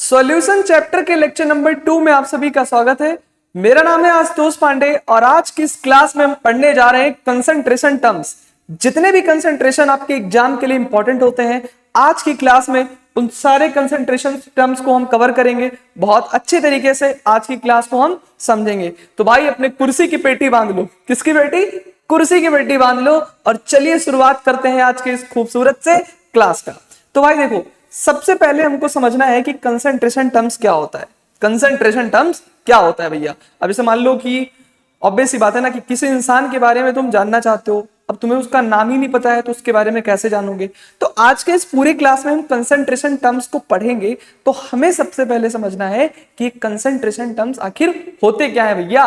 Solution chapter के lecture number 2 में आप सभी का स्वागत है। मेरा नाम है आशुतोष पांडे और आज की इस क्लास में हम पढ़ने जा रहे हैं कंसंट्रेशन टर्म्स। जितने भी कंसंट्रेशन आपके एग्जाम के लिए इंपॉर्टेंट होते हैं, आज की क्लास में उन सारे कंसंट्रेशन टर्म्स को हम कवर करेंगे। बहुत अच्छे तरीके से आज की क्लास को हम समझेंगे। तो भाई अपने कुर्सी की पेटी बांध लो। किसकी पेटी? कुर्सी की पेटी बांध लो और चलिए शुरुआत करते हैं आज के इस खूबसूरत से क्लास का। तो भाई देखो, सबसे पहले हमको समझना है कि कंसंट्रेशन टर्म्स क्या होता है। कंसंट्रेशन टर्म्स क्या होता है भैया? अब जैसे मान लो कि ऑब्वियस सी बात है ना कि किसी इंसान के बारे में तुम जानना चाहते हो, अब तुम्हें उसका नाम ही नहीं पता है तो उसके बारे में कैसे जानोगे। तो आज के इस पूरी क्लास में हम कंसंट्रेशन टर्म्स को पढ़ेंगे। तो हमें सबसे पहले समझना है कि कंसंट्रेशन टर्म्स आखिर होते क्या है भैया,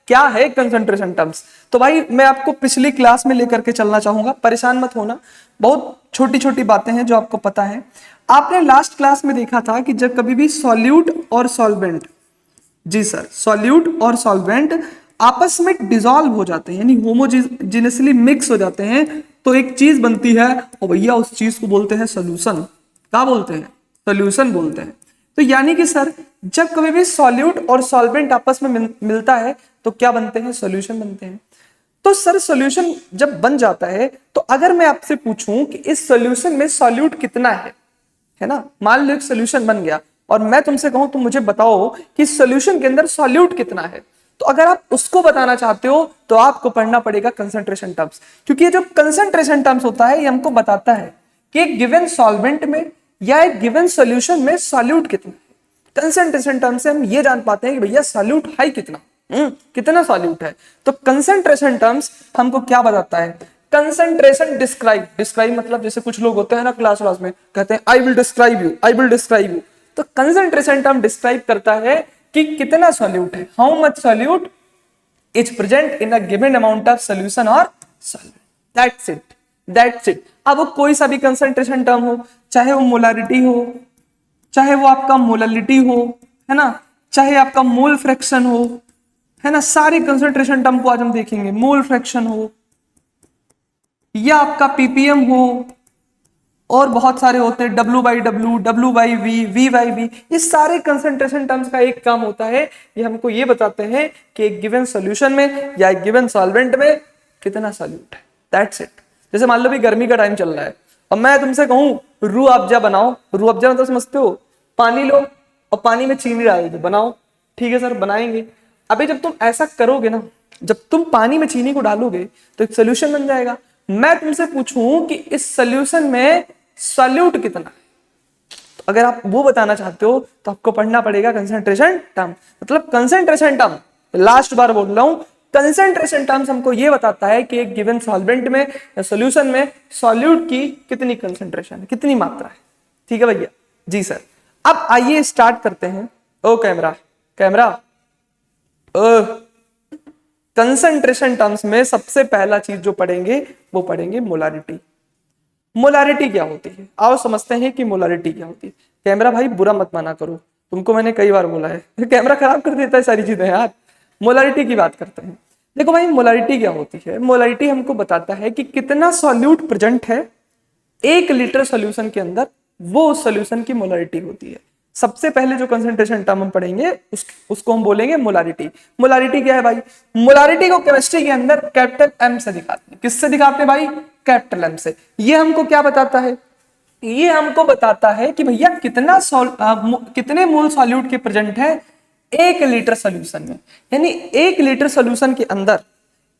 क्या है कंसंट्रेशन टर्म्स। तो भाई मैं आपको पिछली क्लास में लेकर के चलना चाहूंगा, परेशान मत होना। बहुत छोटी छोटी बातें हैं जो आपको पता है। आपने लास्ट क्लास में देखा था कि जब कभी भी सॉल्यूट और सॉल्वेंट, जी सर, सॉल्यूट और सॉल्वेंट आपस में डिसॉल्व हो जाते हैं, यानी होमोजेनियसली मिक्स हो जाते हैं, तो एक चीज बनती है और भैया उस चीज को बोलते हैं सोल्यूशन। क्या बोलते हैं? सोल्यूशन बोलते हैं। तो यानी कि सर जब कभी भी सॉल्यूट और सॉल्वेंट आपस में मिलता है तो क्या बनते हैं? सॉल्यूशन बनते हैं। तो सर सॉल्यूशन जब बन जाता है तो अगर मैं आपसे पूछूं कि इस सॉल्यूशन में सॉल्यूट कितना है ना, मान लो एक सॉल्यूशन बन गया और मैं तुमसे कहूं तुम मुझे बताओ कि सॉल्यूशन के अंदर सॉल्यूट कितना है, तो अगर आप उसको बताना चाहते हो तो आपको पढ़ना पड़ेगा कंसंट्रेशन टर्म्स। क्योंकि ये जो कंसंट्रेशन टर्म्स होता है ये हमको बताता है कि एक गिवन सॉल्वेंट में या एक गिवन सॉल्यूशन में सॉल्यूट कितना है। कंसंट्रेशन टर्म से हम ये जान पाते हैं कि भैया सॉल्यूट है कितना, कितना सॉल्यूट है। तो कंसंट्रेशन टर्म्स हमको क्या बताता है? कंसंट्रेशन डिस्क्राइब मतलब जैसे कुछ लोग होते हैं ना क्लास में कहते हैं I will describe you, I will describe you. तो कंसंट्रेशन टर्म डिस्क्राइब करता है कि कितना सॉल्यूट है, how much solute is present in a given amount of solution और solvent. That's it, that's it. अब वो कोई सा भी कंसंट्रेशन टर्म हो, चाहे वो मोलारिटी हो, चाहे वो आपका मोलालिटी हो, है ना, चाहे आपका मोल फ्रैक्शन हो, है ना, सारे कंसंट्रेशन टर्म को आज हम देखेंगे। मोल फ्रैक्शन हो या आपका पीपीएम हो और बहुत सारे होते हैं, W/W, W/V, V/V, ये सारे कंसंट्रेशन टर्म्स का एक काम होता है, ये हमको ये बताते हैं कि एक गिवन सॉल्यूशन में या एक गिवन सॉल्वेंट में कितना सॉल्यूट है। That's it. जैसे मान लो भी गर्मी का टाइम चल रहा है और मैं तुमसे कहूं रूह अफ़ज़ा बनाओ, रूह अफ़ज़ा मतलब समझते हो, पानी लो और पानी में चीनी डाल दो, बनाओ। ठीक है सर, बनाएंगे। अभी जब तुम ऐसा करोगे ना, जब तुम पानी में चीनी को डालोगे तो एक सोल्यूशन बन जाएगा। मैं तुमसे पूछूं कि इस सोल्यूशन में सॉल्यूट कितना है, तो अगर आप वो बताना चाहते हो तो आपको पढ़ना पड़ेगा कंसंट्रेशन टर्म। मतलब कंसंट्रेशन टर्म, लास्ट बार बोल रहा हूं, कंसंट्रेशन टर्म्स हमको ये बताता है कि एक गिवन सॉल्वेंट में या सॉल्यूशन में सॉल्यूट की कितनी कंसंट्रेशन है, कितनी मात्रा है। ठीक है भैया? जी सर। अब आइए स्टार्ट करते हैं। ओ कैमरा, कैमरा, कंसंट्रेशन टर्म्स में सबसे पहला चीज जो पढ़ेंगे वो पढ़ेंगे मोलारिटी। मोलारिटी क्या होती है? आओ समझते हैं कि मोलारिटी क्या होती है। कैमरा भाई बुरा मत माना करो, तुमको मैंने कई बार बोला है, कैमरा खराब कर देता है सारी चीजें यार। मोलारिटी की बात करते हैं। देखो भाई मोलारिटी क्या होती है? मोलारिटी हमको बताता है कि कितना सॉल्यूट प्रेजेंट है 1 लीटर सॉल्यूशन के अंदर, वो उस सॉल्यूशन की मोलारिटी होती है। सबसे पहले जो कंसंट्रेशन टर्म हम पढ़ेंगे उसको हम बोलेंगे मोलारिटी। मोलारिटी क्या है भाई? मोलारिटी को केमिस्ट्री के अंदर कैपिटल एम से दिखाते हैं। किससे दिखाते हैं भाई? कैपिटल एम से। ये हमको क्या बताता है? ये हमको बताता है कि भैया कितने मोल सॉल्यूट के प्रेजेंट है 1 लीटर सॉल्यूशन में। यानी 1 लीटर सॉल्यूशन के अंदर,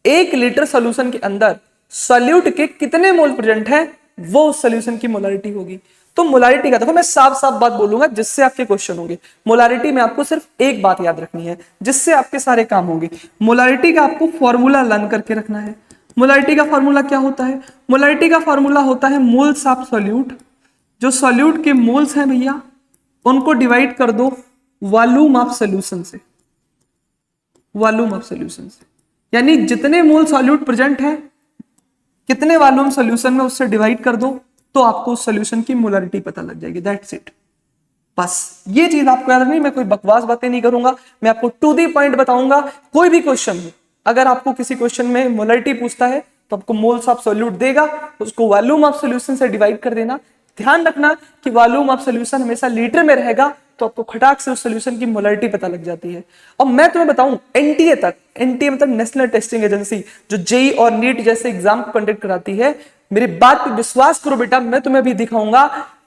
1 लीटर सॉल्यूशन के अंदर सॉल्यूट के कितने मोल प्रेजेंट है, वो सॉल्यूशन की मोलारिटी होगी। तो मोलारिटी का देखो, मैं साफ साफ बात बोलूंगा जिससे आपके क्वेश्चन होंगे। मोलारिटी में आपको सिर्फ एक बात याद रखनी है जिससे आपके सारे काम होंगे। मोलारिटी का आपको फॉर्मूला लर्न करके रखना है। मोलारिटी का फॉर्मूला क्या होता है? मोलारिटी का फॉर्मूला होता है मोल्स ऑफ सॉल्यूट। जो सॉल्यूट के मोल्स हैं भैया उनको डिवाइड कर दो वॉल्यूम ऑफ सॉल्यूशन से, वॉल्यूम ऑफ सॉल्यूशन से। यानी जितने मोल सॉल्यूट प्रेजेंट है कितने वॉल्यूम सॉल्यूशन में उससे डिवाइड कर दो तो आपको उस सॉल्यूशन की मोलारिटी पता लग जाएगी। That's it. बस ये चीज आपको याद रखनी। मैं कोई बकवास बातें नहीं करूंगा, मैं आपको टू दी पॉइंट बताऊंगा। कोई भी क्वेश्चन हो, अगर आपको किसी क्वेश्चन में मोलारिटी पूछता है तो आपको मोल्स ऑफ सॉल्यूट देगा, उसको वॉल्यूम ऑफ सॉल्यूशन से डिवाइड कर देना। ध्यान रखना कि वॉल्यूम ऑफ सॉल्यूशन हमेशा लीटर में रहेगा तो आपको खटाक से उस सोल्यूशन की मोलरिटी पता लग जाती है। और मैं तुम्हें बताऊं एनटीए तक, एनटीए मतलब नेशनल टेस्टिंग एजेंसी, जो जेई और नीट जैसे एग्जाम को कंडक्ट कराती है, मेरी बात पे विश्वास करो बेटा, मैं तुम्हें अभी दिखाऊंगा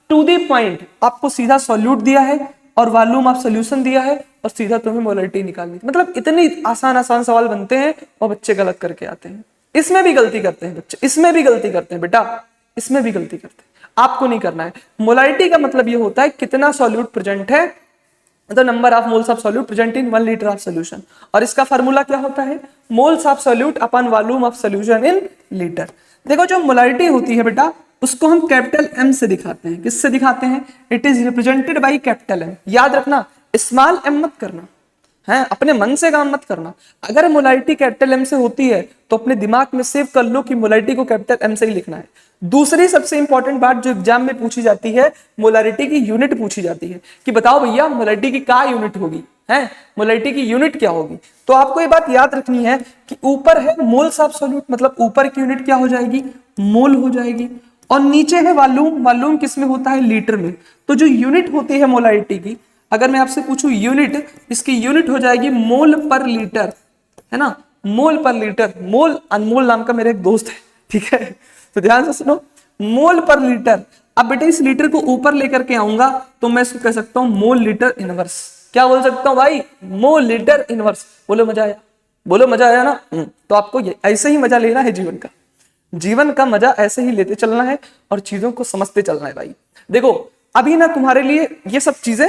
टू दी पॉइंट। आपको सीधा सॉल्यूट दिया है और वॉल्यूम ऑफ सोल्यूशन दिया है और सीधा तुम्हें मोलरिटी निकालनी, मतलब इतनी आसान आसान सवाल बनते हैं और बच्चे गलत करके आते हैं। इसमें भी गलती करते हैं बच्चे, इसमें भी गलती करते हैं बेटा, इसमें भी गलती करते हैं। आपको नहीं करना है। मोलरिटी का मतलब ये होता है कितना सॉल्यूट प्रेजेंट है, मतलब number of moles of solute present in 1 litre of solution. और इसका फार्मूला क्या होता है, moles of solute upon volume of solution in litre. देखो जो मोलरिटी होती है बेटा, उसको हम कैपिटल एम से दिखाते हैं। किससे दिखाते हैं, it is represented by capital M. याद रखना, स्मॉल एम मत करना है, अपने मन से काम मत करना। अगर मोलरिटी कैपिटल एम से होती है तो अपने दिमाग में सेव कर लो कि मोलरिटी को कैपिटल एम से ही लिखना है। दूसरी सबसे इंपॉर्टेंट बात जो एग्जाम में पूछी जाती है, मोलरिटी की यूनिट पूछी जाती है कि बताओ भैया मोलरिटी की क्या यूनिट होगी, है मोलरिटी की यूनिट क्या होगी। तो आपको ये बात याद रखनी है कि ऊपर है मोल्स ऑफ सॉल्यूट, मतलब ऊपर की यूनिट क्या हो जाएगी, मोल हो जाएगी, और नीचे है वॉल्यूम। वॉल्यूम किस में होता है, लीटर में। तो जो यूनिट होती है मोलरिटी की, अगर मैं आपसे पूछूं यूनिट, इसकी यूनिट हो जाएगी मोल पर लीटर, है ना, मोल पर लीटर। मोल अनमोल नाम का मेरा एक दोस्त है, ठीक है, तो ध्यान से सुनो, मोल पर लीटर। अब बेटा इस लीटर को ऊपर लेकर के आऊंगा तो मैं इसको कह सकता हूं मोल लीटर इनवर्स। क्या बोल सकता हूं भाई, मोल लीटर इनवर्स। बोलो मजा आया, बोलो मजा आया ना। तो आपको ऐसे ही मजा लेना है जीवन का, जीवन का मजा ऐसे ही लेते चलना है और चीजों को समझते चलना है भाई। देखो अभी ना तुम्हारे लिए ये सब चीजें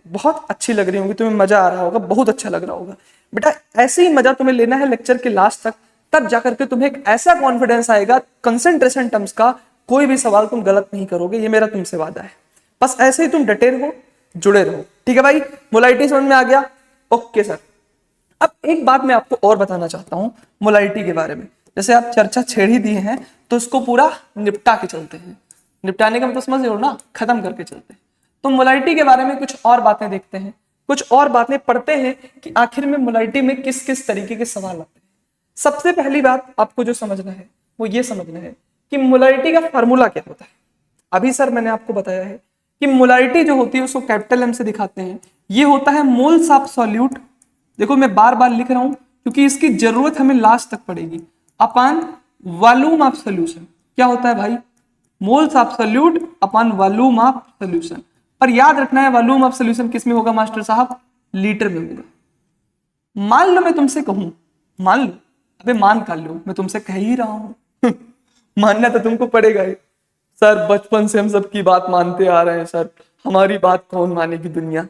बहुत अच्छी लग रही होंगी, तुम्हें मजा आ रहा होगा, बहुत अच्छा लग रहा होगा बेटा। ऐसे ही मजा तुम्हें लेना है लेक्चर के लास्ट तक, तब जाकर के तुम्हें एक ऐसा कॉन्फिडेंस आएगा कंसंट्रेशन टर्म्स का, कोई भी सवाल तुम गलत नहीं करोगे, ये मेरा तुमसे वादा है। बस ऐसे ही तुम डटे रहो, जुड़े रहो, ठीक है भाई। मोलरिटी समझ में आ गया, ओके सर। अब एक बात मैं आपको और बताना चाहता हूं मोलरिटी के बारे में। जैसे आप चर्चा छेड़ ही दिए हैं तो इसको पूरा निपटा के चलते हैं। निपटाने का मतलब समझ रहे हो ना, खत्म करके चलते हैं। तो मोलरिटी के बारे में कुछ और बातें देखते हैं, कुछ और बातें पढ़ते हैं कि आखिर में मोलरिटी में किस किस तरीके के सवाल आते हैं। सबसे पहली बात आपको जो समझना है वो ये समझना है कि मोलरिटी का फार्मूला क्या होता है। अभी सर मैंने आपको बताया है कि मोलरिटी जो होती है उसको कैपिटल एम से दिखाते हैं। ये होता है मोल्स ऑफ सॉल्यूट, देखो मैं बार बार लिख रहा हूं क्योंकि इसकी जरूरत हमें लास्ट तक पड़ेगी, अपॉन वॉल्यूम ऑफ सोल्यूशन। क्या होता है भाई, moles of solute upon volume of solution. पर याद रखना है वॉल्यूम ऑफ सोल्यूशन किस में होगा मास्टर साहब, लीटर में होगा। मान लो मैं तुमसे कहूं, मान लो, अबे मान कर लो, मैं तुमसे कह ही रहा हूं मानना तो तुमको पड़ेगा ही। सर बचपन से हम सबकी बात मानते आ रहे हैं सर, हमारी बात कौन मानेगी दुनिया,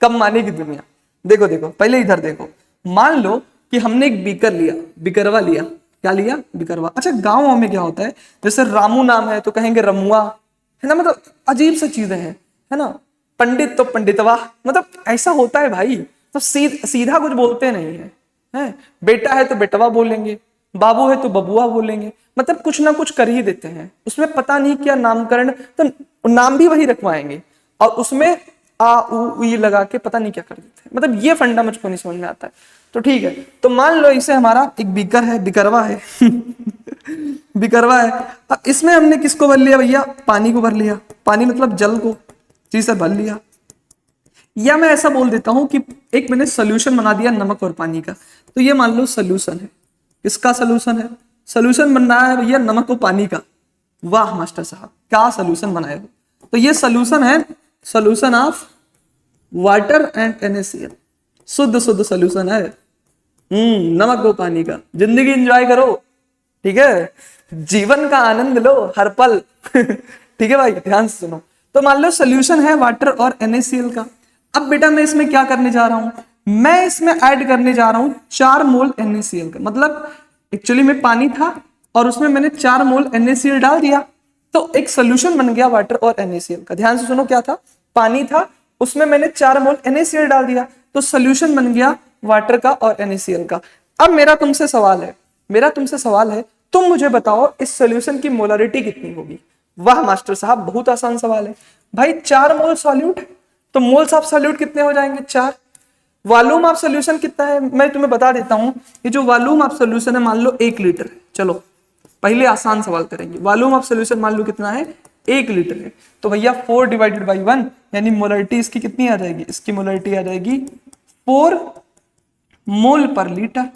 कब मानेगी दुनिया। देखो देखो पहले इधर देखो, मान लो कि हमने एक बीकर लिया, बिकरवा लिया। क्या लिया, बिकरवा। अच्छा गाँव में क्या होता है, जैसे रामू नाम है तो कहेंगे रमुआ, है ना, मतलब अजीब सी चीजें हैं, है ना। पंडित तो पंडितवा, मतलब ऐसा होता है भाई। तो सीधा कुछ बोलते नहीं है, बेटा है तो बेटवा बोलेंगे, बाबू है तो बबुआ बोलेंगे, मतलब कुछ ना कुछ कर ही देते हैं। उसमें पता नहीं क्या नामकरण, तो नाम भी वही रखवाएंगे और उसमें आ उ ई लगा के पता नहीं क्या कर देते हैं। मतलब ये फंडा मुझको नहीं समझ में आता है। तो ठीक है, तो मान लो इसे हमारा एक बीकर है, बिकरवा है बिकरवा है। अब इसमें हमने किसको भर लिया भैया, पानी को भर लिया। पानी मतलब जल को, जी सर भर लिया। या मैं ऐसा बोल देता हूं कि एक मैंने सोल्यूशन बना दिया नमक और पानी का, तो ये मान लो सोल्यूशन है। किसका सोल्यूशन है, सोल्यूशन बन रहा है भैया नमक और पानी का। वाह मास्टर साहब क्या सोल्यूशन बनाए हो। तो ये सोल्यूशन है, solution of water and NaCl, शुद्ध शुद्ध सोल्यूशन है नमक और पानी का। जिंदगी एंजॉय करो, ठीक है, जीवन का आनंद लो हर पल ठीक है भाई, ध्यान से सुनो। तो मान लो सोल्यूशन है वाटर और NaCl का। अब बेटा मैं इसमें क्या करने जा रहा हूं, मैं इसमें ऐड करने जा रहा हूं 4 मोल NaCl का। मतलब एक्चुअली में पानी था और उसमें मैंने 4 मोल NaCl डाल दिया, तो एक सोल्यूशन बन गया वाटर और NaCl का। ध्यान से सुनो, क्या था, पानी था, उसमें मैंने 4 मोल NaCl डाल दिया, तो सोल्यूशन बन गया वाटर का और NaCl का। अब मेरा तुमसे सवाल है, तुम मुझे बताओ इस सोल्यूशन की मोलरिटी कितनी होगी। वाह मास्टर साहब बहुत आसान सवाल है भाई। 4 मोल सॉल्यूट है तो मोल्स ऑफ सॉल्यूट कितने हो जाएंगे, 4। वॉल्यूम ऑफ सोल्यूशन कितना है मैं तुम्हें बता देता हूं। ये जो वॉल्यूम ऑफ सोल्यूशन है मान लो 1 लीटर है। चलो पहले आसान सवाल करेंगे। वॉल्यूम ऑफ सोल्यूशन मान लो कितना है, 1 लीटर है, तो भैया 4 डिवाइडेड बाई 1 यानी मोलरिटी इसकी कितनी आ जाएगी, इसकी मोलरिटी आ जाएगी 4 मोल पर लीटर।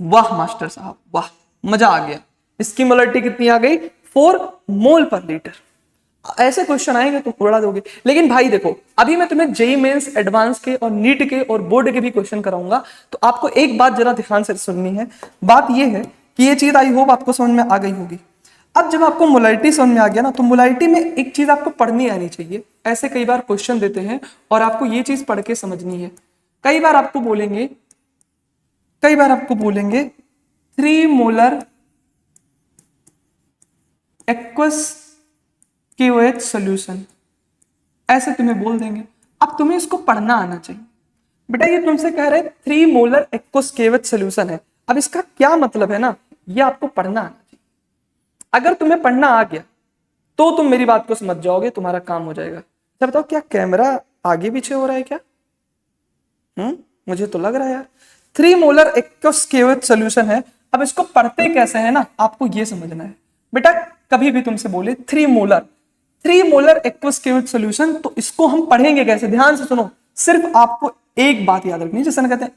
वाह मास्टर साहब वाह, मजा आ गया। इसकी मोलरिटी कितनी आ गई, 4 मोल पर लीटर। ऐसे क्वेश्चन आएंगे तो उड़ा दोगे। लेकिन भाई देखो, अभी मैं तुम्हें जेईई मेंस एडवांस के और नीट के और बोर्ड के भी क्वेश्चन कराऊंगा, तो आपको एक बात जरा ध्यान से सुननी है। बात ये है कि ये चीज आई होप आपको समझ में आ गई होगी। अब जब आपको मोलरिटी समझ में आ गया ना, तो मोलरिटी में एक चीज आपको पढ़नी आनी चाहिए। ऐसे कई बार क्वेश्चन देते हैं और आपको ये चीज पढ़ के समझनी है। कई बार आपको बोलेंगे 3 मोलर एक्वस KOH सॉल्यूशन, ऐसे तुम्हें बोल देंगे। अब तुम्हें इसको पढ़ना आना चाहिए। बेटा ये तुमसे कह रहे 3 मोलर एक्वस KOH सॉल्यूशन है, अब इसका क्या मतलब है ना, ये आपको पढ़ना आना चाहिए। अगर तुम्हें पढ़ना आ गया तो तुम मेरी बात को समझ जाओगे, तुम्हारा काम हो जाएगा। अच्छा बताओ, क्या कैमरा आगे पीछे हो रहा है क्या? मुझे तो लग रहा है यार। 3 मोलर एक्वस KOH सॉल्यूशन है। अब इसको पढ़ते कैसे है ना, आपको ये समझना है। बेटा कभी भी तुमसे बोले 3 मोलर एक्वस KOH सॉल्यूशन, तो इसको हम पढ़ेंगे कैसे, ध्यान से सुनो। सिर्फ आपको एक बात याद रखनी है, जैसे ना कहते हैं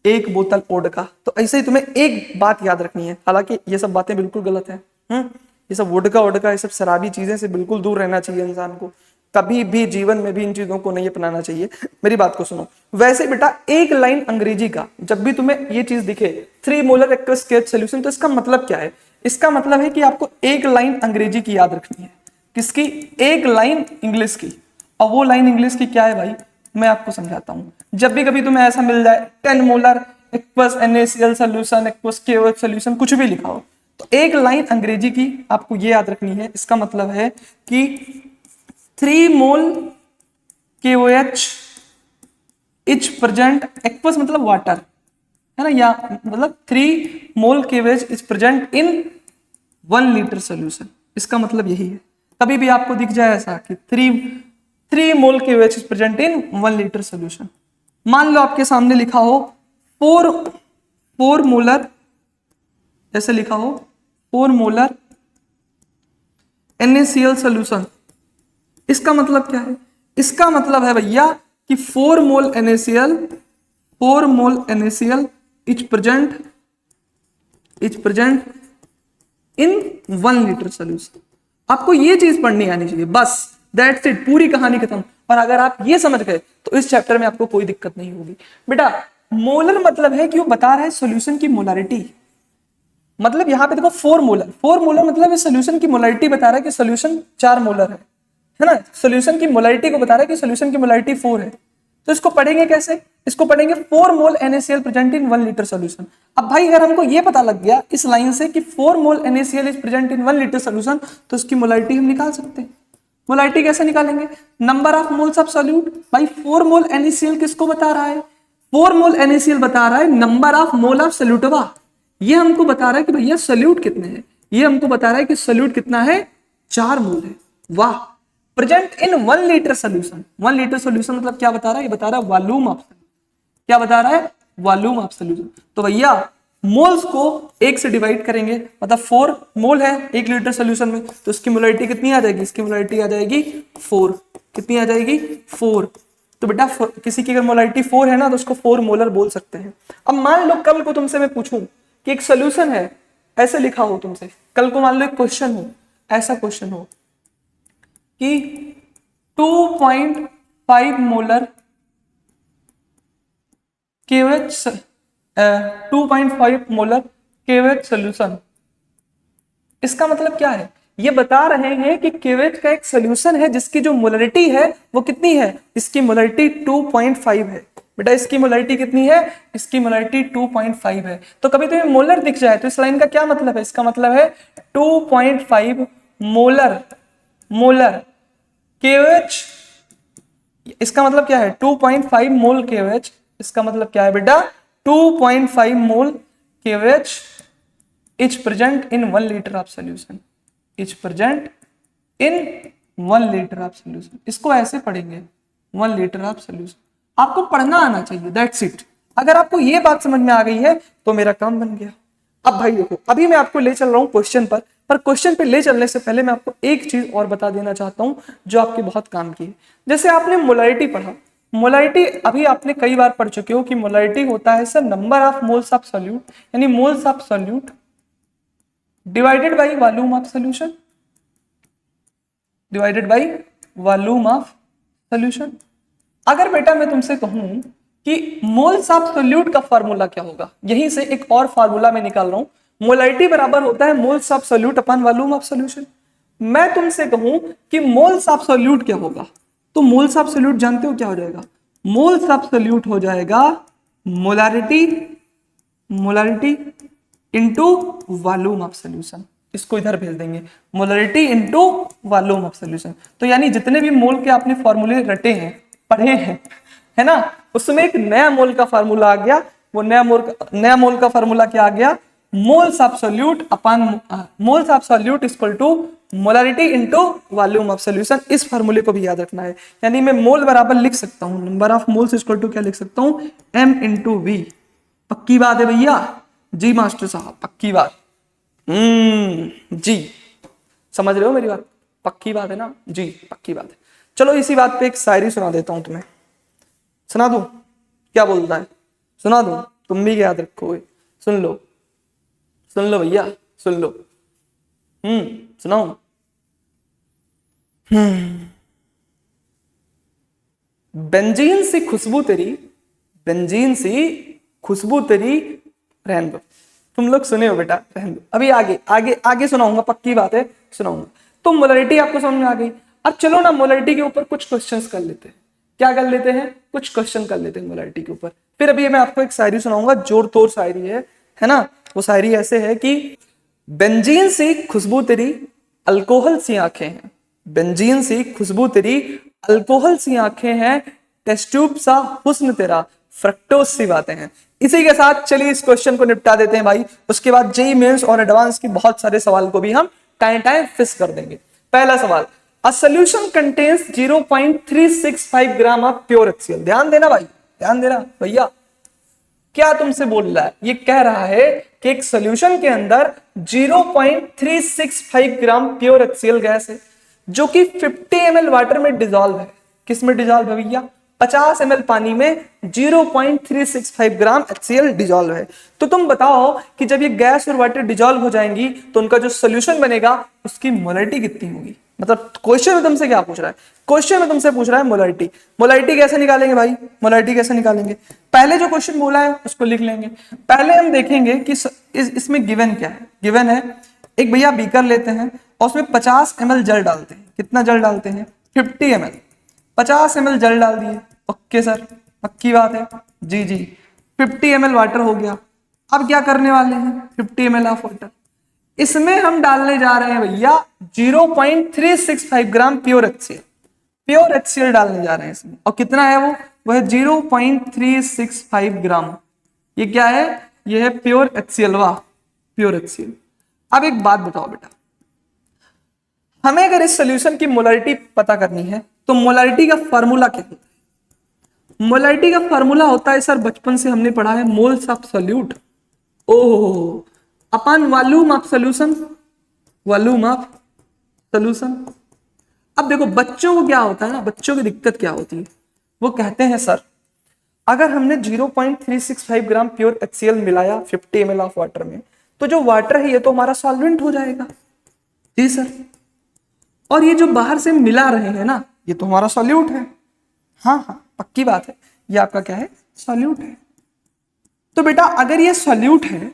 1 बोतल वोडका, तो ऐसे ही तुम्हें एक बात याद रखनी है। हालांकि ये सब बातें बिल्कुल गलत है। ये सब वोडका ये सब शराबी चीजें से बिल्कुल दूर रहना चाहिए इंसान को। कभी भी जीवन में भी इन चीजों को नहीं अपनाना चाहिए। मेरी बात को सुनो। वैसे बेटा एक लाइन अंग्रेजी का जब भी तुम्हें ये चीज दिखे 3 मोलर एक्वस KOH सॉल्यूशन, तो इसका मतलब क्या है? इसका मतलब है कि आपको एक लाइन अंग्रेजी की याद रखनी है। किसकी? एक लाइन इंग्लिश की। और वो लाइन इंग्लिश की क्या है भाई, मैं आपको समझाता हूं। जब भी कभी तुम्हें ऐसा मिल जाए 10 molar aqueous NaCl solution, aqueous KOH solution, कुछ भी लिखा हो, तो एक लाइन अंग्रेजी की आपको ये याद रखनी है। इसका मतलब है कि 3 मोल KOH इज प्रेजेंट, एक्वस मतलब वाटर है ना, या मतलब 3 मोल KOH is present in 1 litre solution. इसका मतलब यही है। कभी भी आपको दिख जाए ऐसा कि 3 मोल KOH is present in 1 litre solution. मान लो आपके सामने लिखा हो 4 मोलर, ऐसे लिखा हो 4 मोलर NaCl सोल्यूशन। इसका मतलब क्या है? इसका मतलब है भैया कि 4 मोल NaCl is present in 1 litre solution. आपको ये चीज पढ़नी आनी चाहिए, बस दैट्स इट, पूरी कहानी खत्म। और अगर आप ये समझ गए तो इस चैप्टर में आपको कोई दिक्कत नहीं होगी। बेटा मोलर मतलब है कि वो बता रहा है सॉल्यूशन की मोलारिटी। मतलब यहां पे देखो 4 मोलर मतलब इस सॉल्यूशन की मोलारिटी बता रहा है कि सॉल्यूशन 4 मोलर है ना। सॉल्यूशन की मोलारिटी को बता रहा है कि सॉल्यूशन की मोलारिटी 4 है। तो इसको पढ़ेंगे कैसे? इसको पढ़ेंगे 4 मोल NaCl present in 1 litre solution. अब भाई अगर हमको ये पता लग गया इस लाइन से कि 4 मोल NaCl is present in 1 litre solution, तो इसकी मोलारिटी हम निकाल सकते हैं। मोलारिटी कैसे निकालेंगे? Number of moles of solute. भाई 4 मोल NaCl किसको बता रहा है? 4 मोल NaCl बता रहा है नंबर ऑफ मोल ऑफ सॉल्यूटवा। ये हमको बता रहा है कि भैया सॉल्यूट कितने हैं। ये हमको बता रहा है कि सॉल्यूट कितना है, 4 मोल है। वाह। Present in 1 litre solution. 1 litre solution मतलब क्या बता रहा है? ये बता रहा है वॉल्यूम ऑफ, क्या बता रहा है? Volume of solution. तो भैया मोल्स को 1 से डिवाइड करेंगे, मतलब 4 मोल है 1 लीटर सोल्यूशन में, तो इसकी मोलारिटी कितनी आ जाएगी? इसकी मोलारिटी आ जाएगी 4। कितनी आ जाएगी? 4। तो बेटा किसी की अगर मोलारिटी 4 है ना, तो उसको 4 मोलर बोल सकते हैं। अब मान लो कल को तुमसे मैं पूछूं कि एक सोल्यूशन है, ऐसे लिखा हो तुमसे, कल को मान लो एक क्वेश्चन हो, ऐसा क्वेश्चन हो कि 2.5 molar KOH 2.5 molar KOH solution. इसका मतलब क्या है? ये बता रहे हैं कि KOH का एक सॉल्यूशन है जिसकी जो मोलरिटी है वो कितनी है? इसकी मोलरिटी 2.5 है। बेटा इसकी मोलरिटी कितनी है? इसकी मोलरिटी 2.5 है। तो कभी तुम्हें मोलर दिख जाए तो इस लाइन का क्या मतलब है? इसका मतलब है 2.5 मोलर KOH। इसका मतलब क्या है? 2.5 मोल KOH। इसका मतलब क्या है बेटा? 2.5 मोल KOH is present in 1 litre of solution. Is present in 1 litre of solution. इसको ऐसे पढ़ेंगे 1 लीटर ऑफ सोल्यूशन। आपको पढ़ना आना चाहिए, दैट्स इट। अगर आपको ये बात समझ में आ गई है तो मेरा काम बन गया। अब भाई देखो, अभी मैं आपको ले चल रहा हूँ क्वेश्चन पर क्वेश्चन पे ले चलने से पहले मैं आपको एक चीज और बता देना चाहता हूँ जो आपके बहुत काम की है। जैसे आपने मोलारिटी पढ़ा, मोलारिटी अभी आपने कई बार पढ़ चुके हो कि मोलारिटी होता है sir number of moles of solute, यानी moles of solute divided by volume of solution, divided by volume of solution. अगर बेटा मैं तुमसे कहूं कि मोल्स ऑफ सॉल्यूट का फार्मूला क्या होगा, यहीं से एक और फार्मूला मैं निकाल रहा हूं, मोलारिटी बराबर होता है moles of solute upon volume of solution. मैं तुमसे कहूं कि मोल्स ऑफ सॉल्यूट क्या होगा, तो मोल्स ऑफ सॉल्यूट जानते हो क्या हो जाएगा, मोल्स ऑफ सॉल्यूट हो जाएगा molarity, molarity into volume of solution. इसको इधर भेज देंगे, molarity into volume of solution. तो यानी जितने भी मोल के आपने फॉर्मूले रटे हैं, पढ़े हैं, है ना, उसमें एक नया मोल का फार्मूला आ गया। वो नया मोल का फार्मूला क्या आ गया, moles of solute upon moles of solute equal to molarity into volume of solution. इस फार्मूले को भी याद रखना है। यानी मैं मोल बराबर लिख सकता हूं, number of moles equal to क्या लिख सकता हूं, m इंटू वी। पक्की बात है भैया? जी मास्टर साहब, पक्की बात। जी समझ रहे हो मेरी बात? पक्की बात है ना जी, पक्की बात है। चलो इसी बात पे एक शायरी सुना देता हूं तुम्हें, सुना दूं? क्या बोलता है, सुना दूं? तुम भी याद रखोगे, सुन लो, सुन लो भैया, सुन लो। सुनाऊं? बेंजीन सी खुशबू तेरी, बेंजीन सी खुशबू तेरी, रहने दो, तुम लोग सुने हो बेटा, रहने दो। अभी आगे आगे आगे सुनाऊंगा, पक्की बात है सुनाऊंगा। तो मोलारिटी आपको समझ में आ गई। अब चलो ना मोलारिटी के ऊपर कुछ क्वेश्चंस कर लेते हैं। क्या कर लेते हैं? कुछ क्वेश्चन कर लेते हैं मोलारिटी के ऊपर। फिर अभी मैं आपको एक शायरी सुनाऊंगा, जोर तोड़ शायरी है ना। वो शायरी ऐसे है कि बेंजीन सी खुशबू तेरी अल्कोहल सी आंखें हैं, बेंजीन सी खुशबू तेरी अल्कोहल सी आंखें हैं, टेस्ट ट्यूब सा हुस्न तेरा फ्रक्टोज सी बातें हैं। इसी के साथ चलिए इस क्वेश्चन को निपटा देते हैं भाई। उसके बाद जेईई मेंस और एडवांस की बहुत सारे सवाल को भी हम टाइम टाइम फिक्स कर देंगे। पहला सवाल, a solution contains 0.365 gram of pure HCl। ध्यान देना भाई, ध्यान देना भैया। क्या तुमसे बोल रहा है? ये कह रहा है कि एक सॉल्यूशन के अंदर 0.365 ग्राम प्योर HCl गैस है जो कि 50 ml वाटर में डिजॉल्व है। किस में डिजॉल्व है भैया? 50 ml पानी में 0.365 ग्राम HCl डिजॉल्व है। तो तुम बताओ कि जब ये गैस और वाटर डिजॉल्व हो जाएंगी तो उनका जो सोल्यूशन बनेगा उसकी मोलारिटी कितनी होगी। मतलब क्वेश्चन में तुमसे क्या पूछ रहा है? क्वेश्चन में तुमसे पूछ रहा है मोलारिटी। मोलारिटी कैसे निकालेंगे भाई? मोलारिटी कैसे निकालेंगे? पहले जो क्वेश्चन बोला है उसको लिख लेंगे। पहले हम देखेंगे कि इसमें गिवन क्या है। गिवन है एक भैया बीकर लेते हैं और उसमें 50 ml जल डालते हैं। कितना जल डालते हैं? 50 ml। 50 ml जल डाल दिए। ओके सर, पक्की बात है? जी जी। 50 ml वाटर हो गया। अब क्या करने वाले हैं? 50 ml ऑफ वाटर, इसमें हम डालने जा रहे हैं भैया 0.365 ग्राम प्योर HCl। प्योर HCl डालने जा रहे हैं इसमें। और कितना है वो है 0.365 ग्राम। ये क्या है? ये है प्योर HCl। वाह, प्योर HCl। अब एक बात बताओ बेटा, हमें अगर इस सोल्यूशन की मोलारिटी पता करनी है तो मोलारिटी का फार्मूला क्या होता है? मोलारिटी का फार्मूला होता है सर, बचपन से हमने पढ़ा है, moles of solute oh upon volume of solution, volume of solution. अब देखो बच्चों को क्या होता है ना, बच्चों की दिक्कत क्या होती है, वो कहते हैं सर अगर हमने 0.365 ग्राम प्योर HCl मिलाया 50 ml ऑफ वाटर में तो जो वाटर है ये तो हमारा सॉल्वेंट हो जाएगा। जी सर। और ये जो बाहर से मिला रहे हैं ना ये तो हमारा सॉल्यूट है। हाँ हाँ पक्की बात है, ये आपका क्या है? सॉल्यूट है। तो बेटा अगर ये सॉल्यूट है,